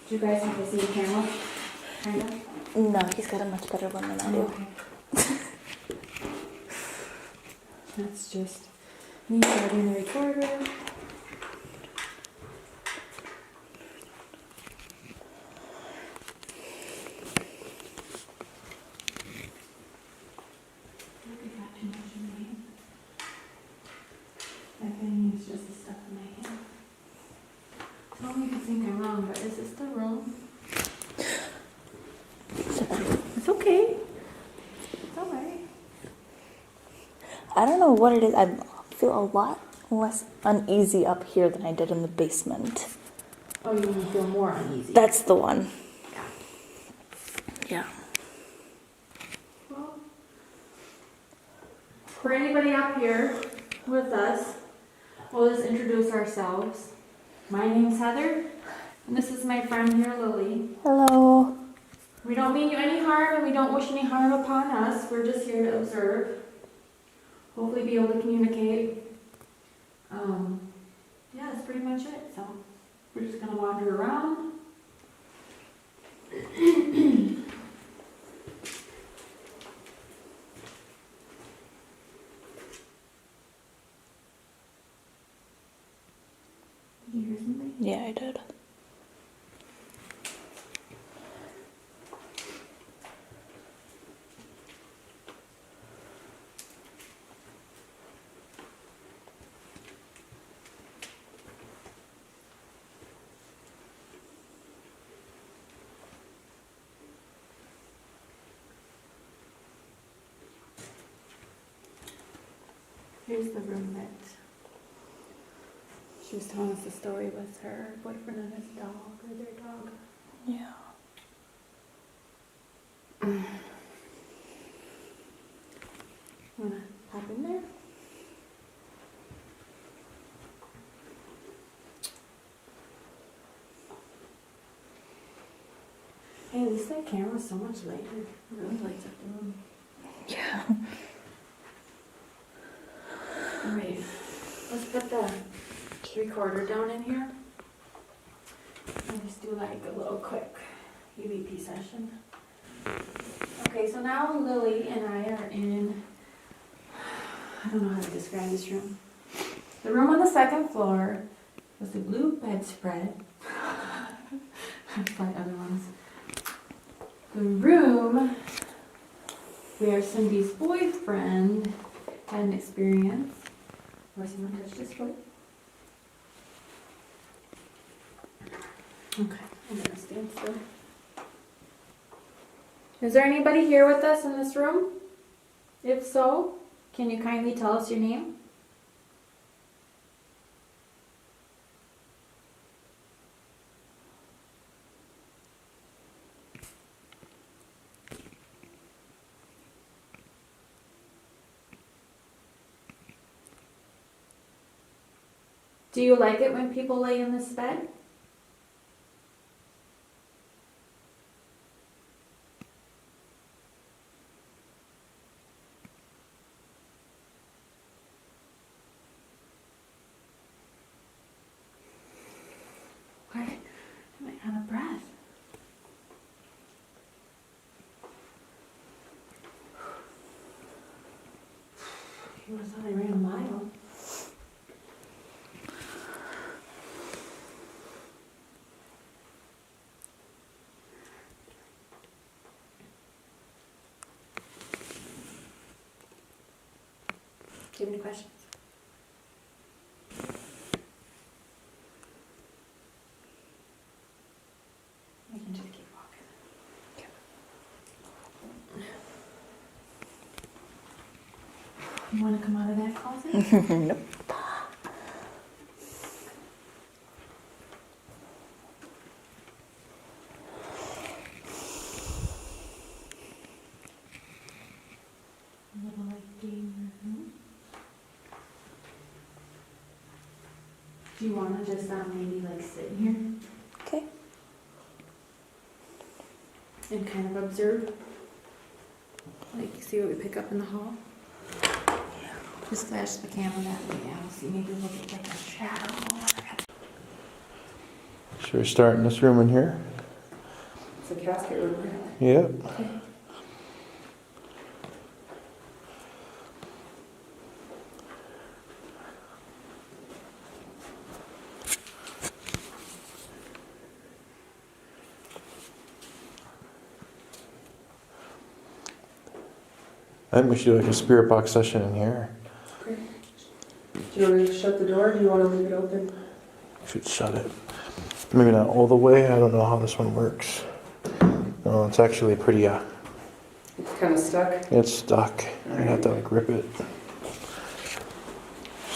B: Do you guys have the same camera? Kind of?
F: No, he's got a much better one than I do.
B: Okay. That's just me starting the recorder.
I: I don't know what it is. I feel a lot less uneasy up here than I did in the basement.
B: Oh, you would feel more uneasy.
I: That's the one. Yeah.
B: Well, for anybody up here with us, we'll just introduce ourselves. My name's Heather, and this is my friend here, Lily.
I: Hello.
B: We don't mean you any harm, and we don't wish any harm upon us. We're just here to observe. Hopefully be able to communicate. Yeah, that's pretty much it. So we're just gonna wander around. Did you hear something?
I: Yeah, I did.
B: Here's the room that she was telling us the story with her boyfriend and his dog, or their dog.
I: Yeah.
B: Wanna pop in there? Hey, at least that camera's so much lighter. It really lights up the room.
I: Yeah.
B: Alright, let's put the recorder down in here. And just do like a little quick EVP session. Okay, so now Lily and I are in, I don't know how to describe this room. The room on the second floor was the blue bedspread. Like other ones. The room where Cindy's boyfriend had an experience where someone touched his foot. Okay, I'm gonna stand still. Is there anybody here with us in this room? If so, can you kindly tell us your name? Do you like it when people lay in this bed? Why am I out of breath? You would have thought I ran a mile. Do you have any questions? We can just keep walking. You want to come out of that closet?
I: Nope.
B: A little like game room. Do you want to just maybe like sit here
I: Okay.
B: and kind of observe? Like see what we pick up in the hall? Just flash the camera that way. Yeah, see maybe we'll get like a shadow.
A: Should we start in this room in here?
H: It's a casket room.
A: Yep.
B: Okay.
A: I think we should do like a spirit box session in here.
H: Okay. Do you want me to shut the door or do you want to leave it open?
A: Should shut it. Maybe not all the way. I don't know how this one works. No, it's actually pretty.
H: It's kind of stuck.
A: It's stuck. I have to like rip it.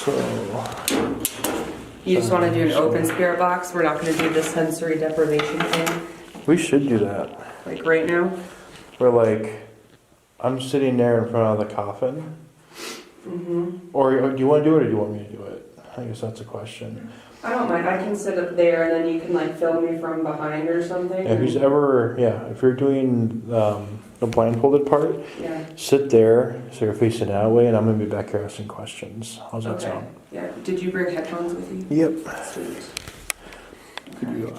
A: So,
H: You just want to do an open spirit box? We're not going to do the sensory deprivation thing,
A: we should do that.
H: like right now?
A: Where like, I'm sitting there in front of the coffin. Or do you want to do it or do you want me to do it? I guess that's a question.
H: I don't mind. I can sit up there and then you can like film me from behind or something.
A: Yeah, if you're doing the blindfolded part,
H: Yeah.
A: sit there so you're facing that way and I'm going to be back here asking questions. How's that
H: Okay.
A: sound?
H: Yeah. Did you bring headphones with you?
A: Yep.
H: Sweet.
A: Could you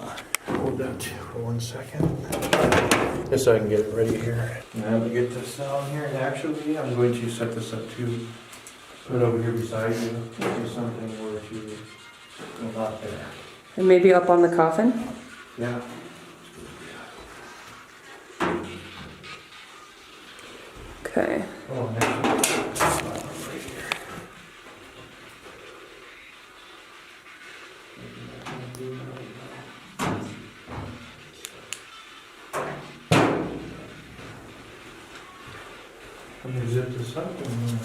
A: hold that for 1 second? Just so I can get it ready here. Now to get this down here, and actually I'm going to set this up too. Put it over here beside you. This is something where to go not there.
H: And maybe up on the coffin?
A: Yeah.
H: Okay.
A: Oh, and actually, this spot right here. Let me zip this up and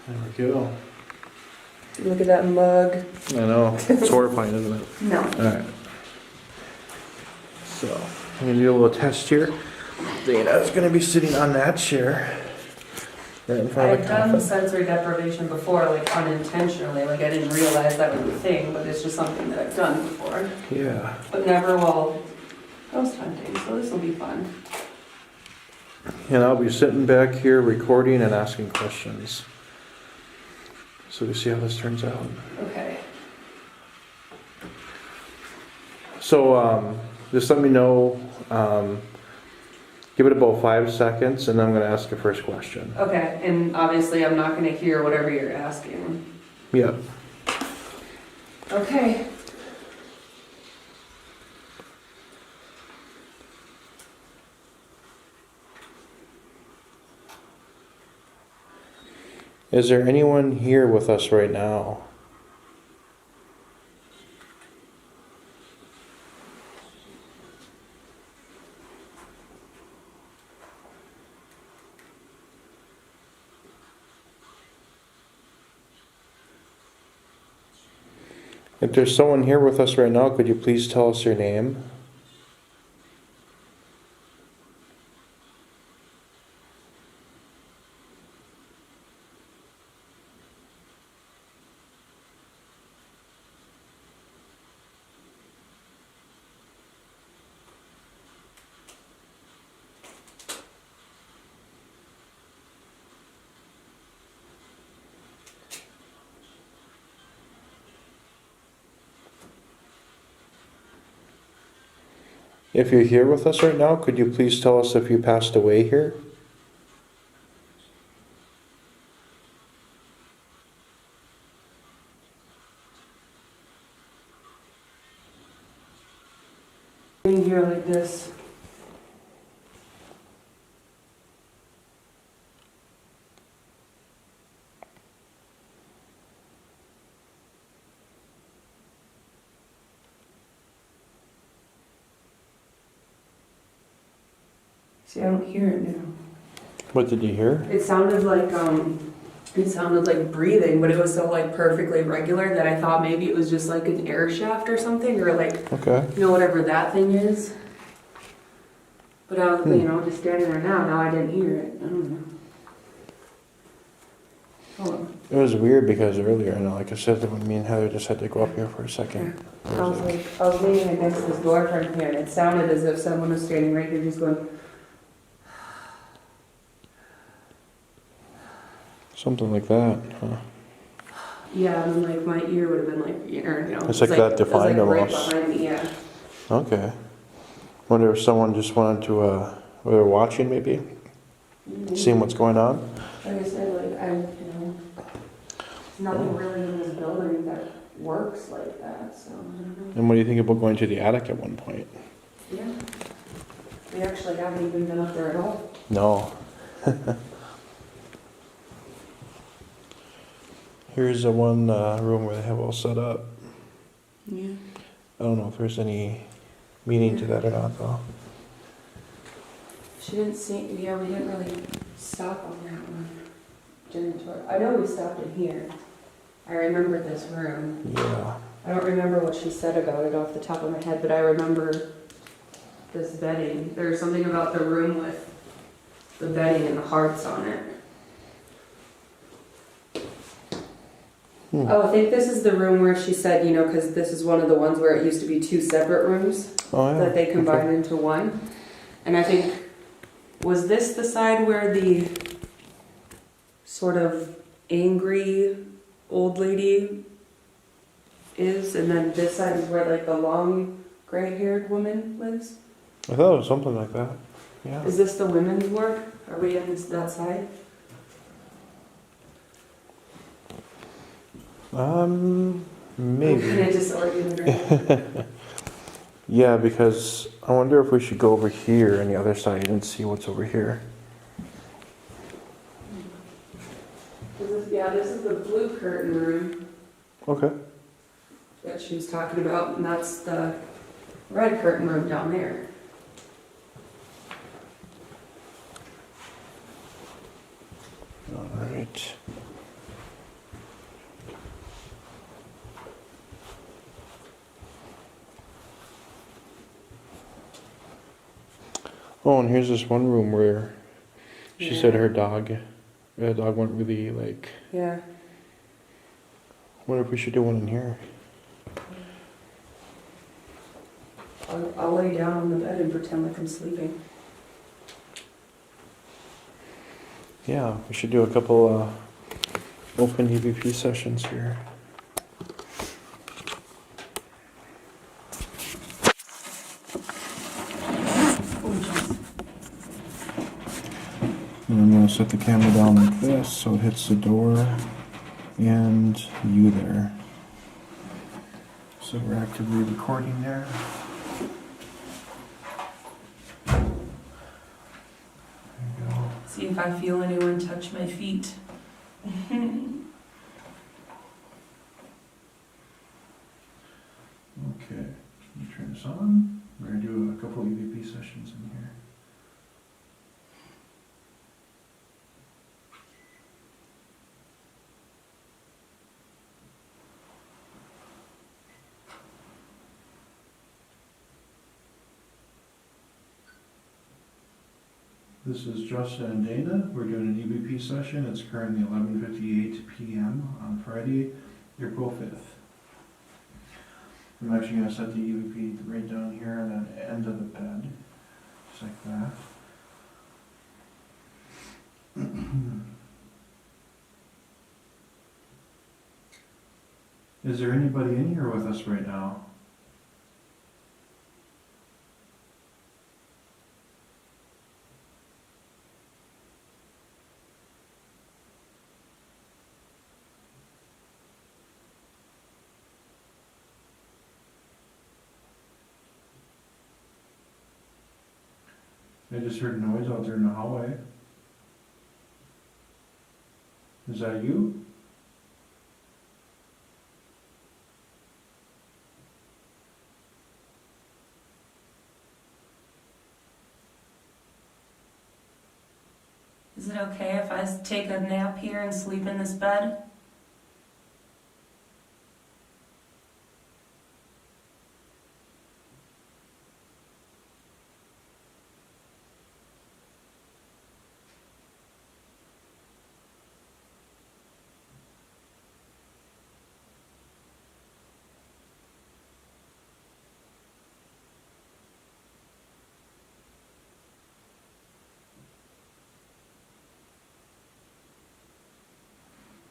A: there we go.
H: Look at that mug.
A: I know. It's horrifying, isn't it?
H: No.
A: Alright. So, I'm going to do a little test here. Dana's going to be sitting on that chair. Right in front of
H: I've
A: the
H: done
A: coffin.
H: sensory deprivation before, like unintentionally. Like I didn't realize that was a thing, but it's just something that I've done before.
A: Yeah.
H: But never while ghost hunting, so this will be fun.
A: And I'll be sitting back here recording and asking questions. So we see how this turns out.
H: Okay.
A: So, just let me know. Give it about 5 seconds, and then I'm going to ask the first question.
H: Okay, and obviously I'm not gonna hear whatever you're asking.
A: Yep.
H: Okay.
A: Is there anyone here with us right now? If there's someone here with us right now, could you please tell us your name? If you're here with us right now, could you please tell us if you passed away here?
H: Being here like this. See, I don't hear it now.
A: What did you hear?
H: It sounded like breathing, but it was so like perfectly regular that I thought maybe it was just like an air shaft or something, or like,
A: Okay.
H: you know, whatever that thing is. But I was, you know, just standing there now I didn't hear it. I don't know. Hold on.
A: It was weird because earlier, and like I said, when me and Heather just had to go up here for a second.
H: I was leaning against this door frame here, and it sounded as if someone was standing right here just going,
A: Something like that, huh?
H: yeah, and like my ear would have been like, you know.
A: It's like that defined
H: it was like
A: almost.
H: right behind me, yeah.
A: Okay. Wonder if someone just wanted to, or they're watching maybe, seeing what's going on.
H: Like I said, like you know, nothing really in this building that works like that, so I don't know.
A: And what do you think about going to the attic at one point?
H: Yeah. We actually haven't even been up there at all.
A: No. Here's the one room where they have all set up.
H: Yeah.
A: I don't know if there's any meaning to that or not, though.
H: She didn't see, yeah, we didn't really stop on that one during the tour. I know we stopped in here. I remember this room.
A: Yeah.
H: I don't remember what she said about it off the top of my head, but I remember this bedding. There was something about the room with the bedding and the hearts on it. Oh, I think this is the room where she said, you know, because this is one of the ones where it used to be two separate rooms
A: Oh, yeah.
H: that they combined
A: Okay.
H: into one. And I think, was this the side where the sort of angry old lady is? And then this side is where like the long gray-haired woman lives?
A: I thought it was something like that. Yeah.
H: Is this the women's ward? Are we in that side? I'm kind
A: Maybe.
H: of disoriented right now.
A: Yeah, because I wonder if we should go over here on the other side and see what's over here.
H: Yeah, this is the blue curtain room
A: Okay.
H: that she was talking about, and that's the red curtain room down there.
A: All right. Oh, and here's this one room where she said her dog went really like.
H: Yeah.
A: Wonder if we should do one in here.
H: I'll lay down on the bed and pretend like I'm sleeping.
A: Yeah, we should do a couple open EVP sessions here. And I'm going to set the camera down like this so it hits the door and you there. So we're actively recording there. There you go.
H: See if I feel anyone touch my feet.
A: Okay, let me turn this on. We're going to do a couple EVP sessions in here. This is Justin and Dana. We're doing an EVP session. It's currently 11:58 p.m. on Friday, April 5th. I'm actually going to set the EVP right down here on the end of the bed, just like that. Is there anybody in here with us right now? I just heard noise out there in the hallway. Is that you?
H: Is it okay if I take a nap here and sleep in this bed?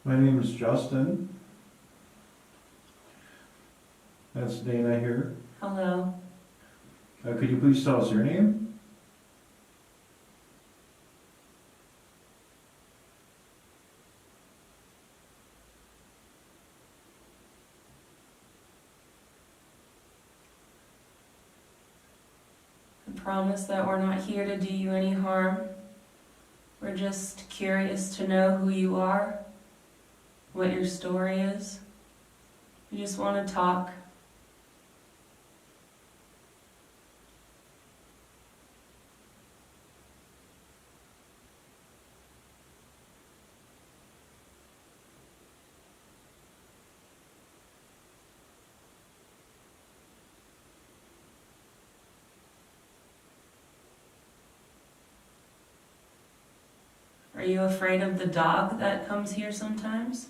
A: My name is Justin. That's Dana here.
H: Hello.
A: Could you please tell us your name?
H: I promise that we're not here to do you any harm. We're just curious to know who you are, what your story is. We just want to talk. you afraid of the dog that comes here sometimes?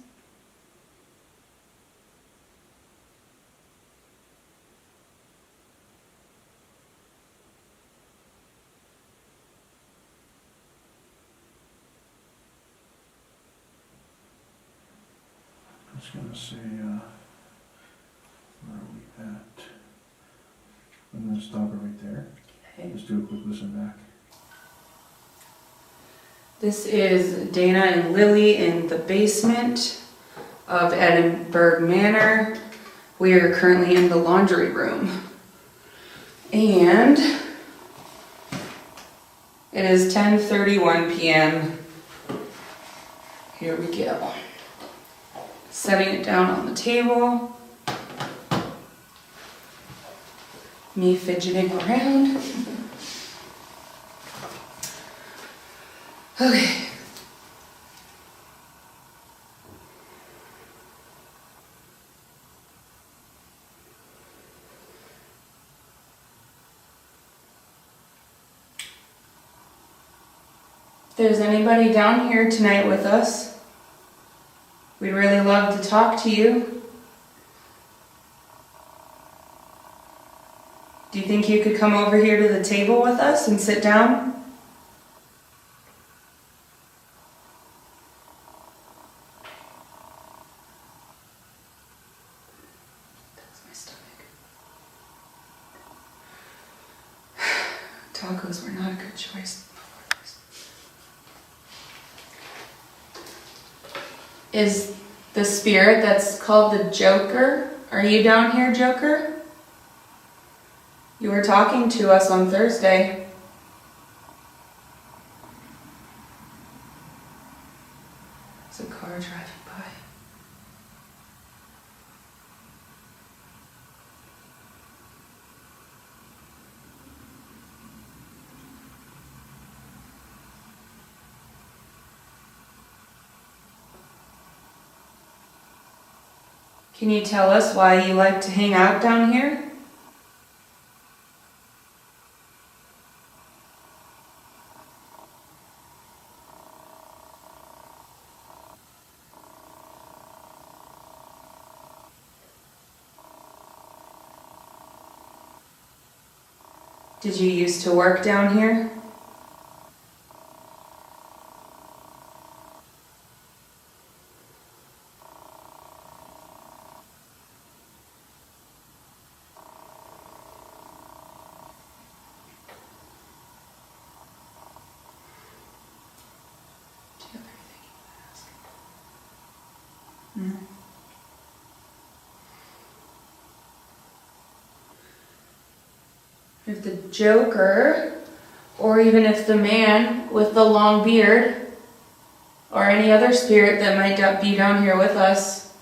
A: I'm just gonna say, where are we at? I'm gonna stop it right there.
H: Okay.
A: Just do a quick listen back.
H: This is Dana and Lily in the basement of Edinburgh Manor. We are currently in the laundry room. And it is 10:31 p.m. Here we go. Setting it down on the table. Me fidgeting around. Okay. If there's anybody down here tonight with us, we'd really love to talk to you. Do you think you could come over here to the table with us and sit down? That's my stomach. Tacos were not a good choice. Is the spirit that's called the Joker? Are you down here, Joker? You were talking to us on Thursday. There's a car driving by. Can you tell us why you like to hang out down here? Did you used to work down here? Do you have anything you want to ask? No. If the Joker, or even if the man with the long beard, or any other spirit that might be down here with us,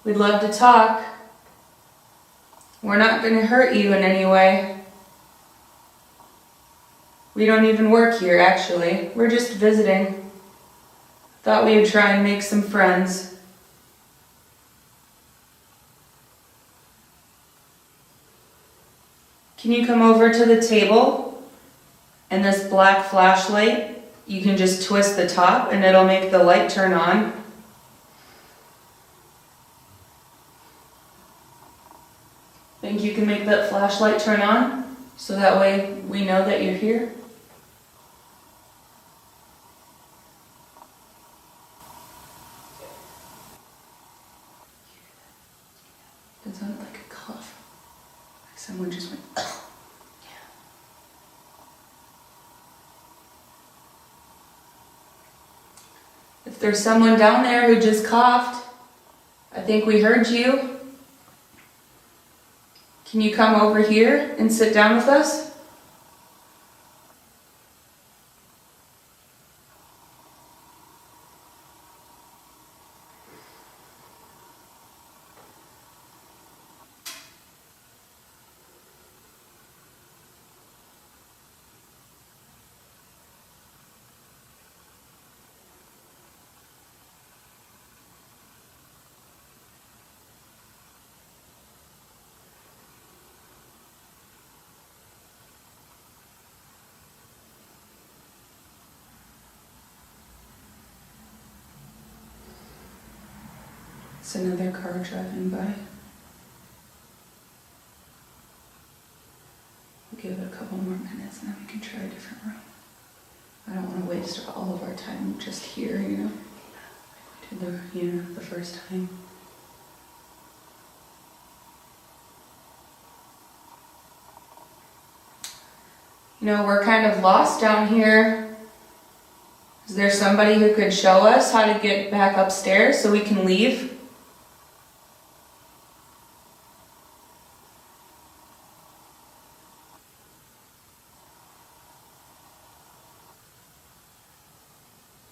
H: we'd love to talk. We're not going to hurt you in any way. We don't even work here, actually. We're just visiting. Thought we would try and make some friends. Can you come over to the table? And this black flashlight, you can just twist the top and it'll make the light turn on. Think you can make that flashlight turn on? So that way we know that you're here? That sounded like a cough. Like someone just went, oh. Yeah. If there's someone down there who just coughed, I think we heard you. Can you come over here and sit down with us? It's another car driving by. We'll give it a couple more minutes and then we can try a different room. I don't want to waste all of our time just here, you know. Did the first time. You know, we're kind of lost down here. Is there somebody who could show us how to get back upstairs so we can leave?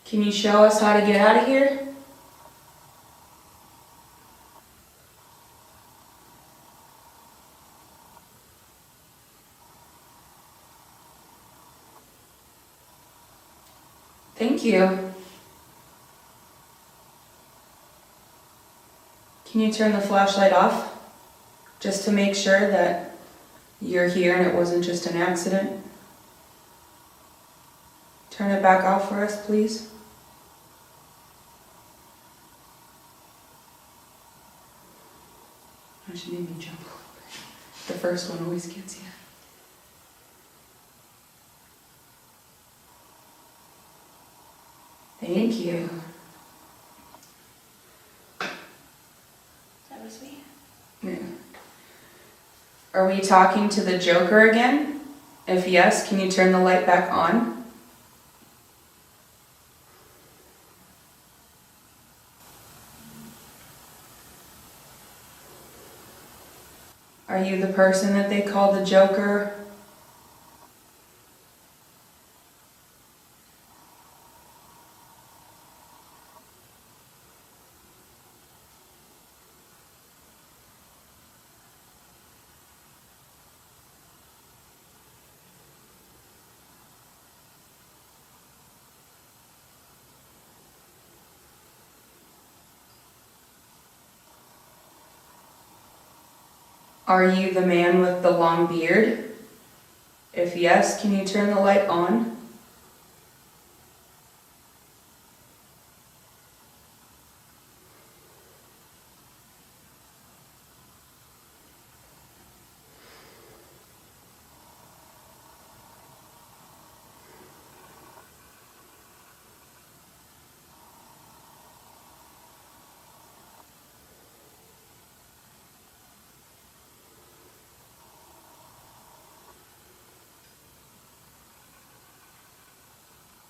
H: Can you show us how to get out of here? Thank you. Can you turn the flashlight off? Just to make sure that you're here and it wasn't just an accident. Turn it back off for us, please. Oh, she made me jump a little bit. The first one always gets you. Thank you.
F: That was me.
H: Yeah. Are we talking to the Joker again? If yes, can you turn the light back on? Are you the person that they call the Joker? Are you the man with the long beard? If yes, can you turn the light on?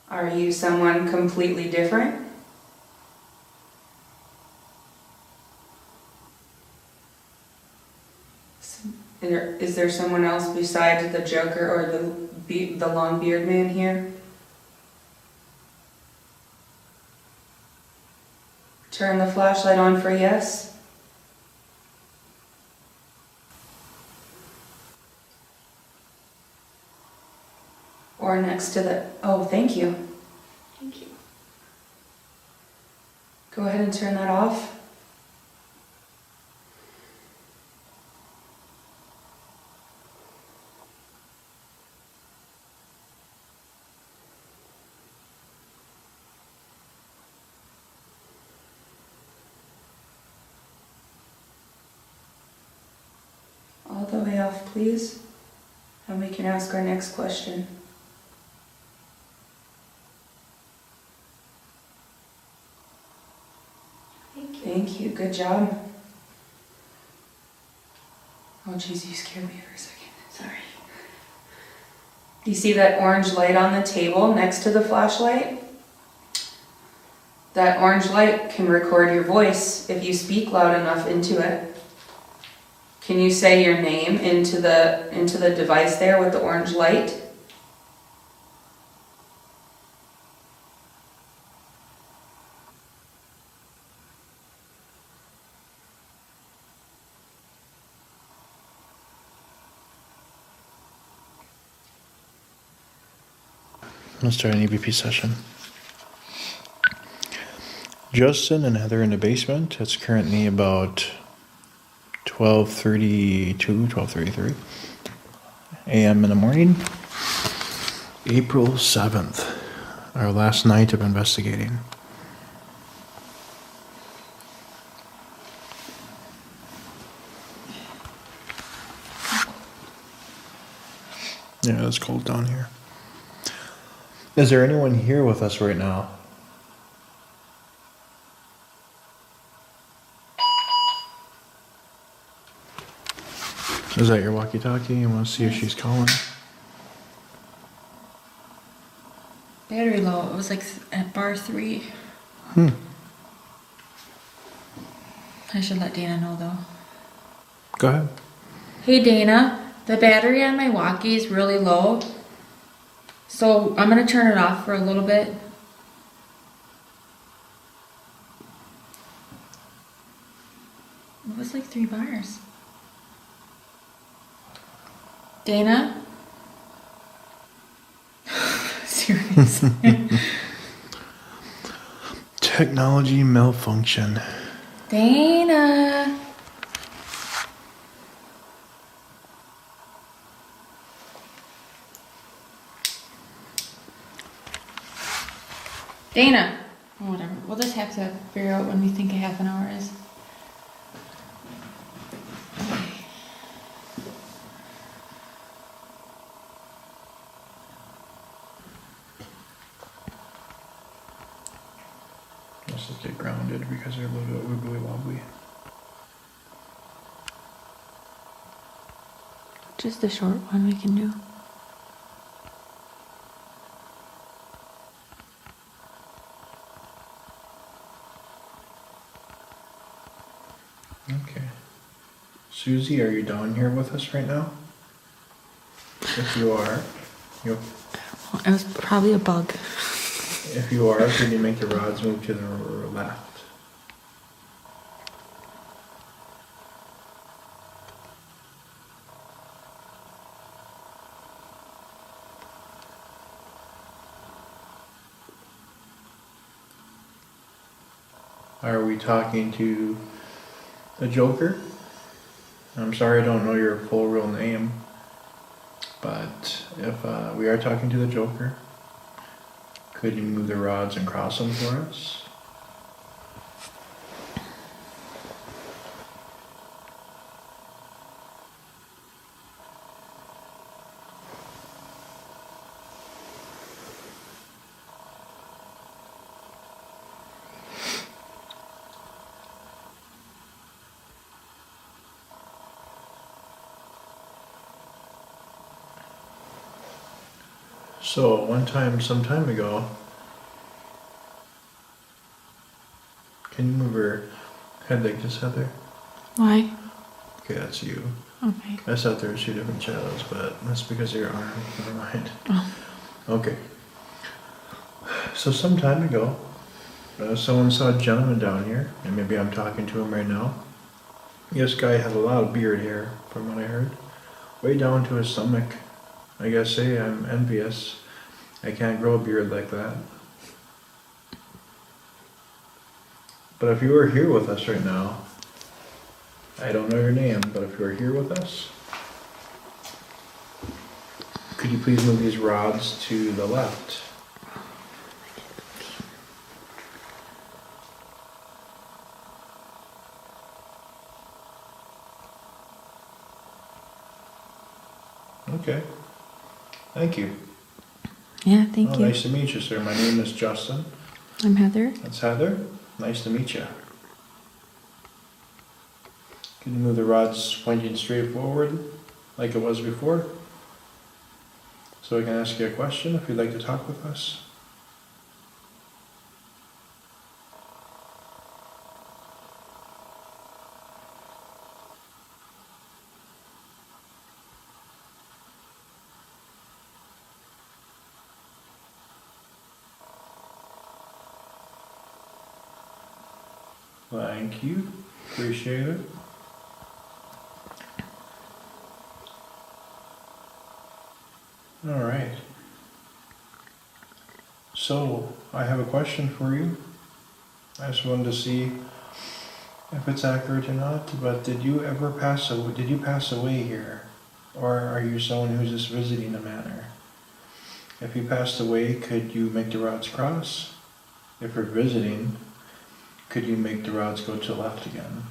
H: Are you someone completely different? Is there someone else besides the Joker or the long beard man here? Turn the flashlight on for yes. Or next to the... Oh, thank you.
F: Thank you.
H: Go ahead and turn that off. All the way off, please. And we can ask our next question. Thank you, good job. Oh jeez, you scared me for a second. Sorry. Do you see that orange light on the table next to the flashlight? That orange light can record your voice if you speak loud enough into it. Can you say your name into the device there with the orange light?
A: Let's start an EVP session. Justin and Heather in the basement. It's currently about 12:33 a.m. in the morning. April 7th, our last night of investigating. Yeah, it's cold down here. Is there anyone here with us right now? Is that your walkie-talkie? You want to see if she's calling?
B: Battery low. It was like at bar 3. I should let Dana know though.
A: Go ahead.
B: Hey Dana, the battery on my walkie is really low. So I'm gonna turn it off for a little bit. It was like 3 bars. Dana? Serious.
A: Technology malfunction.
B: Dana. Dana. Oh, whatever. We'll just have to figure out when we think a half an hour is.
A: Let's just get grounded because they're a little bit wibbly wobbly.
B: Just a short one we can do.
A: Okay. Susie, are you down here with us right now? If you are, you.
B: It was probably a bug.
A: If you are, can you make the rods move to the left? Are we talking to the Joker? I'm sorry I don't know your full real name, but if we are talking to the Joker, could you move the rods and cross them for us? So some time ago, can you move her head like this, Heather?
B: Why?
A: Okay, that's you.
B: Okay.
A: I thought there were 2 different shadows, but that's because of your arm. Never mind.
B: Oh.
A: Okay. So some time ago, someone saw a gentleman down here, and maybe I'm talking to him right now. This guy had a lot of beard hair, from what I heard, way down to his stomach. I gotta say, I'm envious. I can't grow a beard like that. But if you were here with us right now, I don't know your name, but if you were here with us, could you please move these rods to the left? Okay. Thank you.
B: Yeah, thank you.
A: Nice to meet you, sir. My name is Justin.
B: I'm Heather.
A: That's Heather. Nice to meet you. Can you move the rods pointing straight forward like it was before? So I can ask you a question if you'd like to talk with us. Thank you. Appreciate it. All right. So, I have a question for you. I just wanted to see if it's accurate or not, but did you pass away here? Or are you someone who's just visiting the manor? If you passed away, could you make the rods cross? If you're visiting, could you make the rods go to the left again?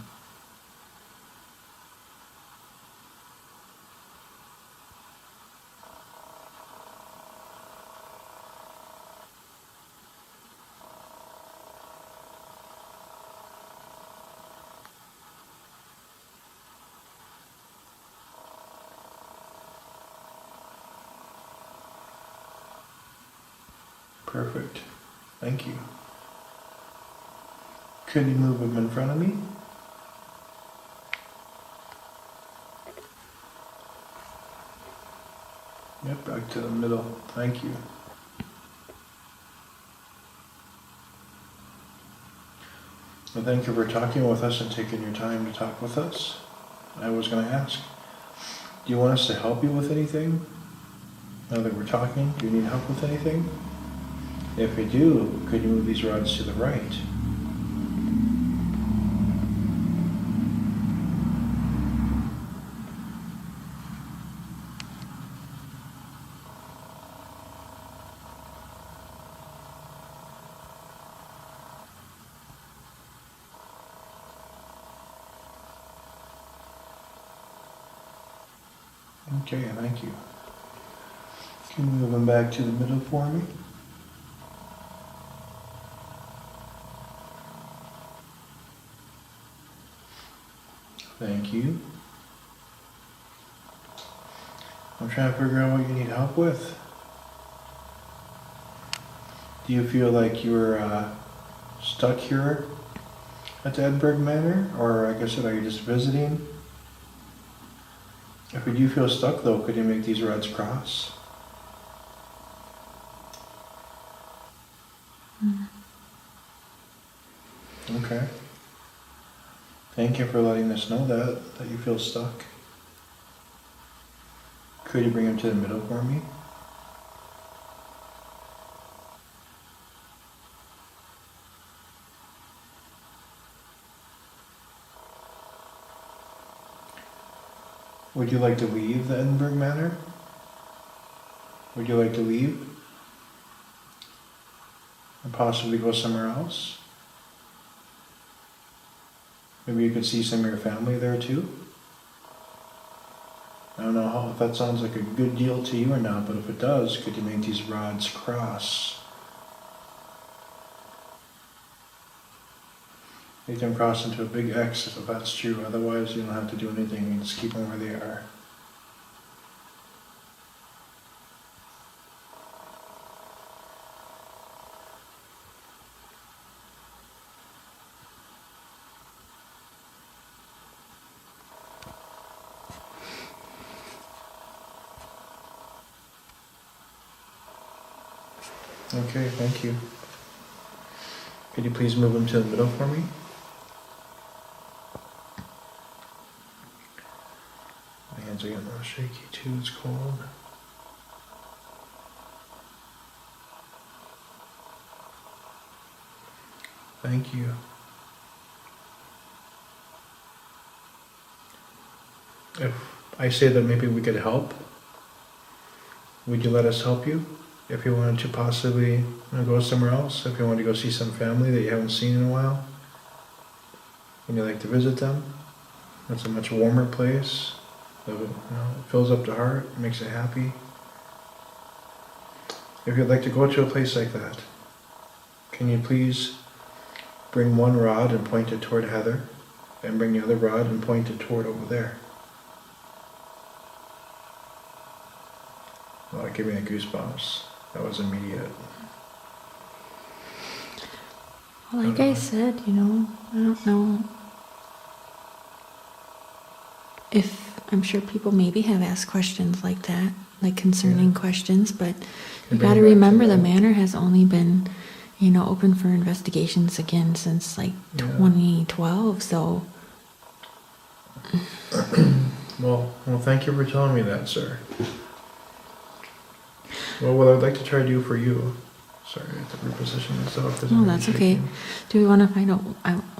A: Perfect. Thank you. Could you move them in front of me? Yep, back to the middle. Thank you. Well, thank you for talking with us and taking your time to talk with us. I was going to ask, do you want us to help you with anything? Now that we're talking, do you need help with anything? If you do, could you move these rods to the right? Okay, thank you. Can you move them back to the middle for me? Thank you. I'm trying to figure out what you need help with. Do you feel like you're stuck here at the Edinburgh Manor? Or like I said, are you just visiting? If you do feel stuck though, could you make these rods cross? Okay. Thank you for letting us know that you feel stuck. Could you bring them to the middle for me? Would you like to leave the Edinburgh Manor? Would you like to leave? And possibly go somewhere else? Maybe you could see some of your family there too? I don't know if that sounds like a good deal to you or not, but if it does, could you make these rods cross? Make them cross into a big X if that's true, otherwise you don't have to do anything, you just keep them where they are. Okay, thank you. Could you please move them to the middle for me? My hands are getting a little shaky too, it's cold. Thank you. If I say that maybe we could help, would you let us help you? If you wanted to possibly go somewhere else, if you wanted to go see some family that you haven't seen in a while, and you like to visit them, it's a much warmer place. It fills up the heart, makes it happy. If you'd like to go to a place like that, can you please bring one rod and point it toward Heather, and bring the other rod and point it toward over there? Well, it gave me the goosebumps. That was immediate.
B: Well, like I said, I don't know if, I'm sure people maybe have asked questions like that, like concerning questions, but you got to remember the manor has only been, open for investigations again since like 2012, so.
A: Well, thank you for telling me that, sir. Well, what I'd like to try to do for you, sorry, I have to reposition myself. 'Cause I'm
B: Oh,
A: really
B: that's okay.
A: shaking.
B: Do we want to find out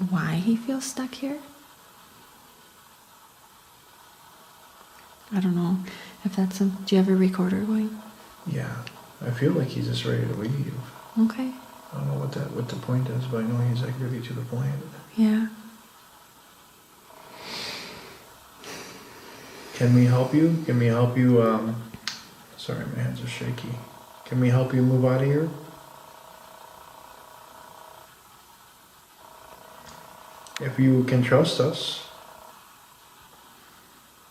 B: why he feels stuck here? I don't know if that's do you have a recorder going?
A: Yeah, I feel like he's just ready to leave.
B: Okay.
A: I don't know what the point is, but I know he's like really to the point.
B: Yeah.
A: Can we help you? Can we help you, sorry, my hands are shaky. Can we help you move out of here? If you can trust us,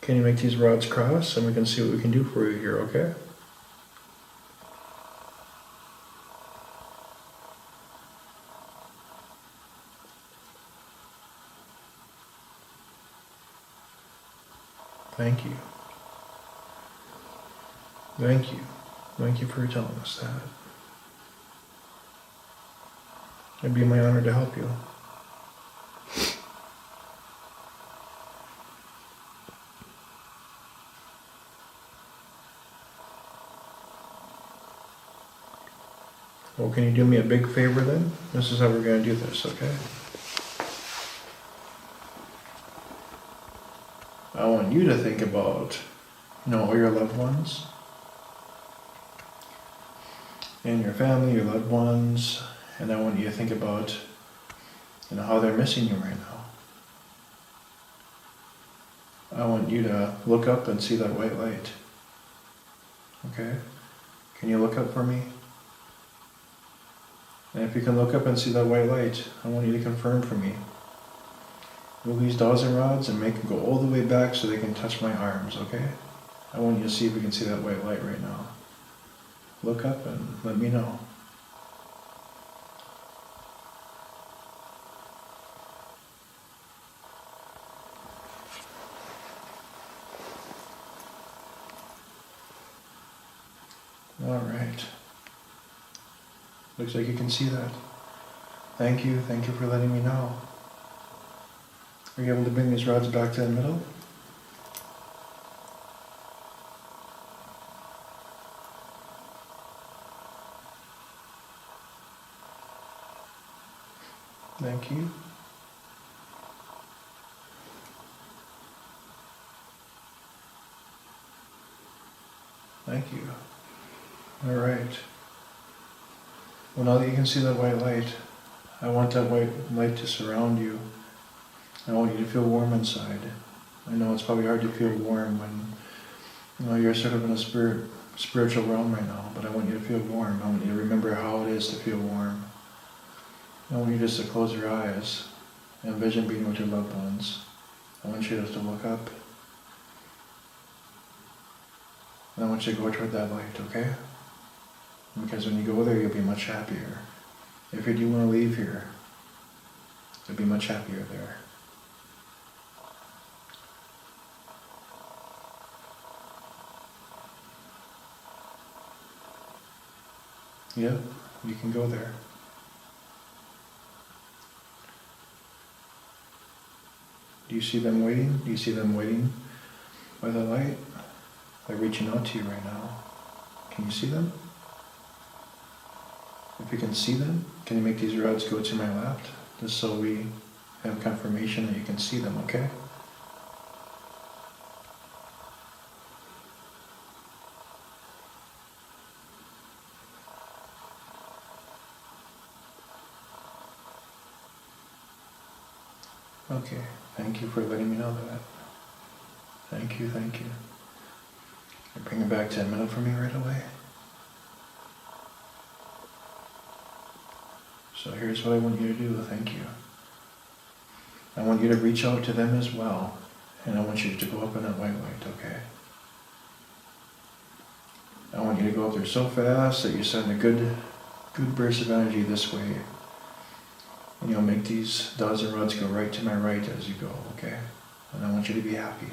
A: can you make these rods cross and we can see what we can do for you here, okay? Thank you. Thank you. Thank you for telling us that. It'd be my honor to help you. Well, can you do me a big favor then? This is how we're going to do this, okay? I want you to think about, all your loved ones. And your family, your loved ones. And I want you to think about, how they're missing you right now. I want you to look up and see that white light. Okay? Can you look up for me? And if you can look up and see that white light, I want you to confirm for me. Move these dowsing rods and make them go all the way back so they can touch my arms, okay? I want you to see if we can see that white light right now. Look up and let me know. All right. Looks like you can see that. Thank you for letting me know. Are you able to bring these rods back to the middle? Thank you. Thank you. All right. Well, now that you can see that white light, I want that white light to surround you. I want you to feel warm inside. I know it's probably hard to feel warm when you're sort of in a spiritual realm right now, but I want you to feel warm. I want you to remember how it is to feel warm. I want you just to close your eyes and envision being with your loved ones. I want you just to look up. And I want you to go toward that light, okay? Because when you go there, you'll be much happier. If you do want to leave here, you'll be much happier there. Yeah, you can go there. Do you see them waiting? Do you see them waiting by the light? They're reaching out to you right now. Can you see them? If you can see them, can you make these rods go to my left? Just so we have confirmation that you can see them, okay? Okay, thank you for letting me know that. Thank you. Bring it back to the middle for me right away. So here's what I want you to do, thank you. I want you to reach out to them as well, and I want you to go up in that white light, okay? I want you to go up there so fast that you send a good burst of energy this way. And you'll make these dowsing rods go right to my right as you go, okay? And I want you to be happy.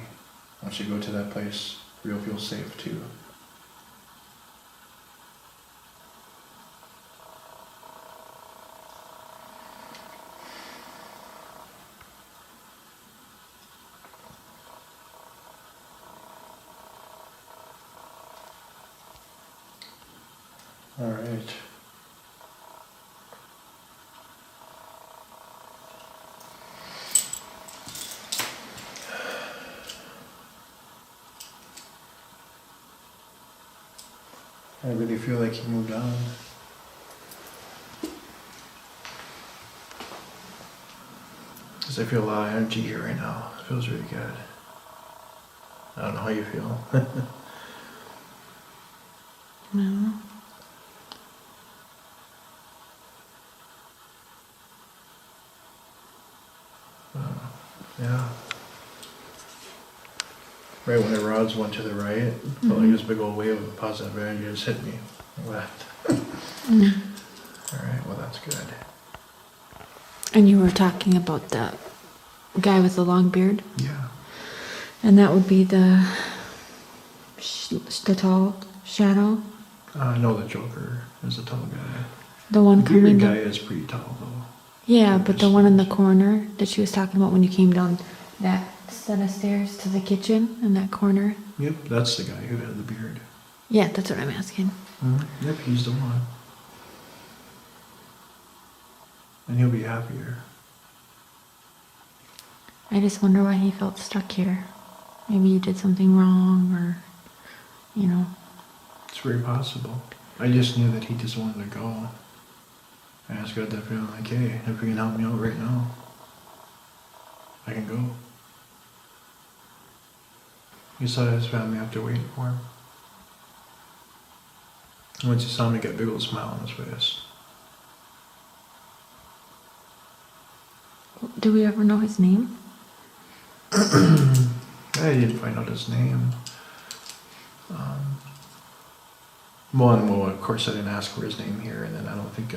A: I want you to go to that place where you'll feel safe too. All right. I really feel like he moved on. Because I feel a lot of energy here right now. It feels really good. I don't know how you feel.
B: No.
A: Yeah. Right when the rods went to the right, it felt like this big old wave of positive energy just hit me. Left. Alright, well that's good.
B: And you were talking about the guy with the long beard?
A: Yeah.
B: And that would be the tall shadow.
A: I know the Joker is a tall guy.
B: The one
A: The
B: coming
A: bearded guy
B: down.
A: is pretty tall though.
B: Yeah, but the one in the corner that she was talking about when you came down that set of stairs to the kitchen in that corner.
A: Yep, that's the guy who had the beard.
B: Yeah, that's what I'm asking.
A: Yep, he's the one. And he'll be happier.
B: I just wonder why he felt stuck here. Maybe you did something wrong or, you know.
A: It's very possible. I just knew that he just wanted to go. I asked God that feeling like, hey, if you can help me out right now, I can go. He saw his family after waiting for him. Once he saw me, he got a big old smile on his face.
B: Do we ever know his name?
A: I didn't find out his name. Well, of course I didn't ask for his name here, and then I don't think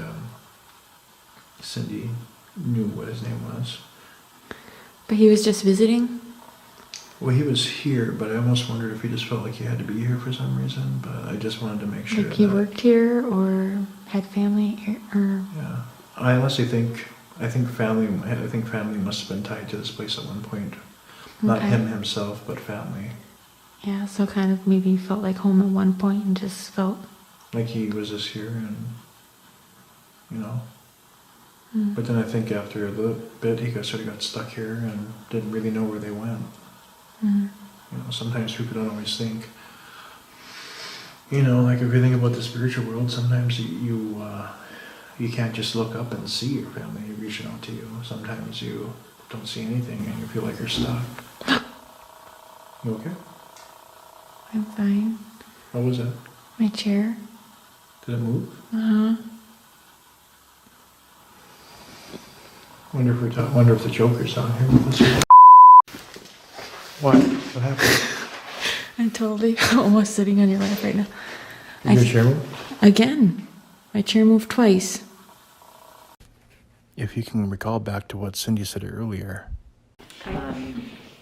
A: Cindy knew what his name was.
B: But he was just visiting?
A: Well, he was here, but I almost wondered if he just felt like he had to be here for some reason, but I just wanted to make sure
B: Like he
A: that,
B: worked here or had family here, or...
A: yeah. I honestly think family must have been tied to this place at one point. Not
B: Okay.
A: him himself, but family.
B: Yeah, so kind of maybe felt like home at one point and just felt...
A: Like he was just here and, you know.
B: Mm.
A: But then I think after a little bit, he sort of got stuck here and didn't really know where they went.
B: Mm.
A: You know, sometimes people don't always think, you know, like if you think about the spiritual world, sometimes you can't just look up and see your family reaching out to you. Sometimes you don't see anything and you feel like you're stuck. You okay?
B: I'm fine.
A: What was it?
B: My chair.
A: Did it move?
B: Uh-huh.
A: Wonder if the Joker's down here with us. What? What happened?
B: I'm totally almost sitting on your lap right now.
A: Did your chair move?
B: Again. My chair moved twice.
A: If you can recall back to what Cindy said earlier.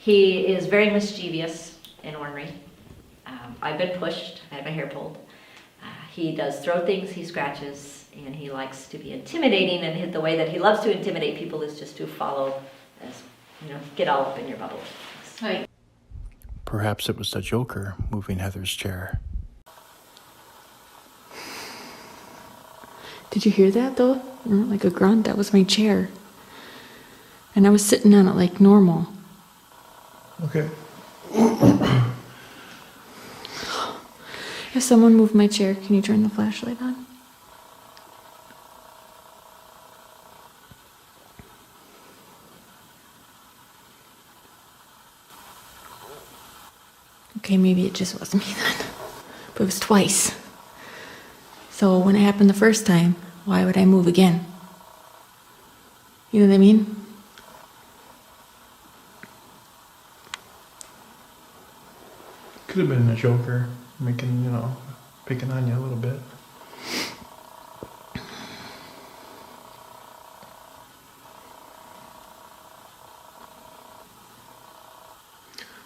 G: He is very mischievous and ornery. I've been pushed. I had my hair pulled. He does throw things, he scratches, and he likes to be intimidating, and the way that he loves to intimidate people is just to follow, as, you know, get all up in your bubble. Right.
A: Perhaps it was the Joker moving Heather's chair.
B: Did you hear that though? Like a grunt. That was my chair. And I was sitting on it like normal.
A: Okay.
B: If someone moved my chair, can you turn the flashlight on? Okay, maybe it just wasn't me then. But it was twice. So when it happened the first time, why would I move again? You know what I mean?
A: Could have been the Joker making, picking on you a little bit.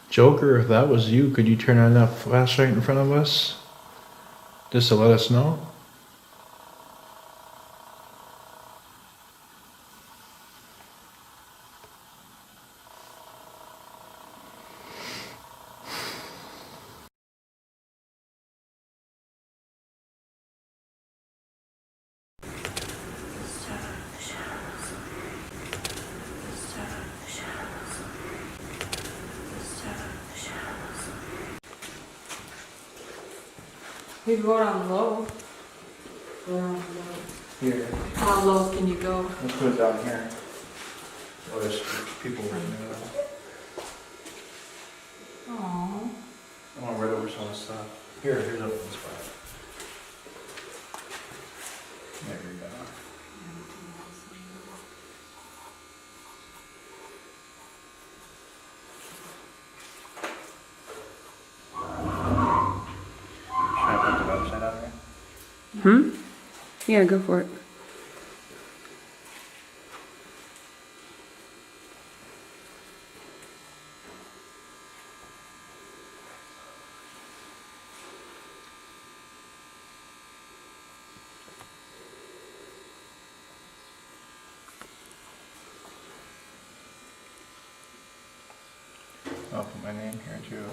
A: Joker, if that was you, could you turn on that flashlight in front of us? Just to let us know?
B: You go down low.
A: Here,
B: How low can you go?
A: let's put it down here. Oh, there's people running around.
B: Aww.
A: I want to right over some of the stuff. Here's a open spot. There we go. Should I put the website on there?
H: Yeah, go for it.
A: I'll put my name here too.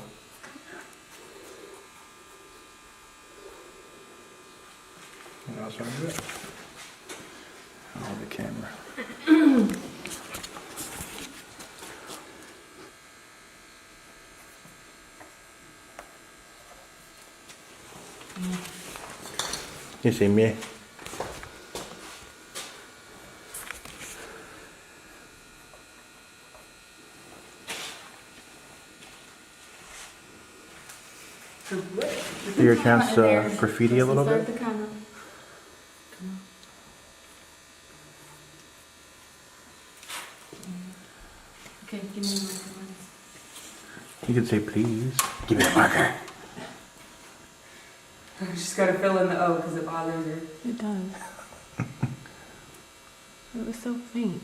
A: And also do it. Hold the camera. You see me? Your chance to graffiti a little bit?
B: Start the camera. Okay, give me a marker.
A: You can say please. Give me a marker.
H: She's got to fill in the O because it bothers her.
B: It does. It was so faint.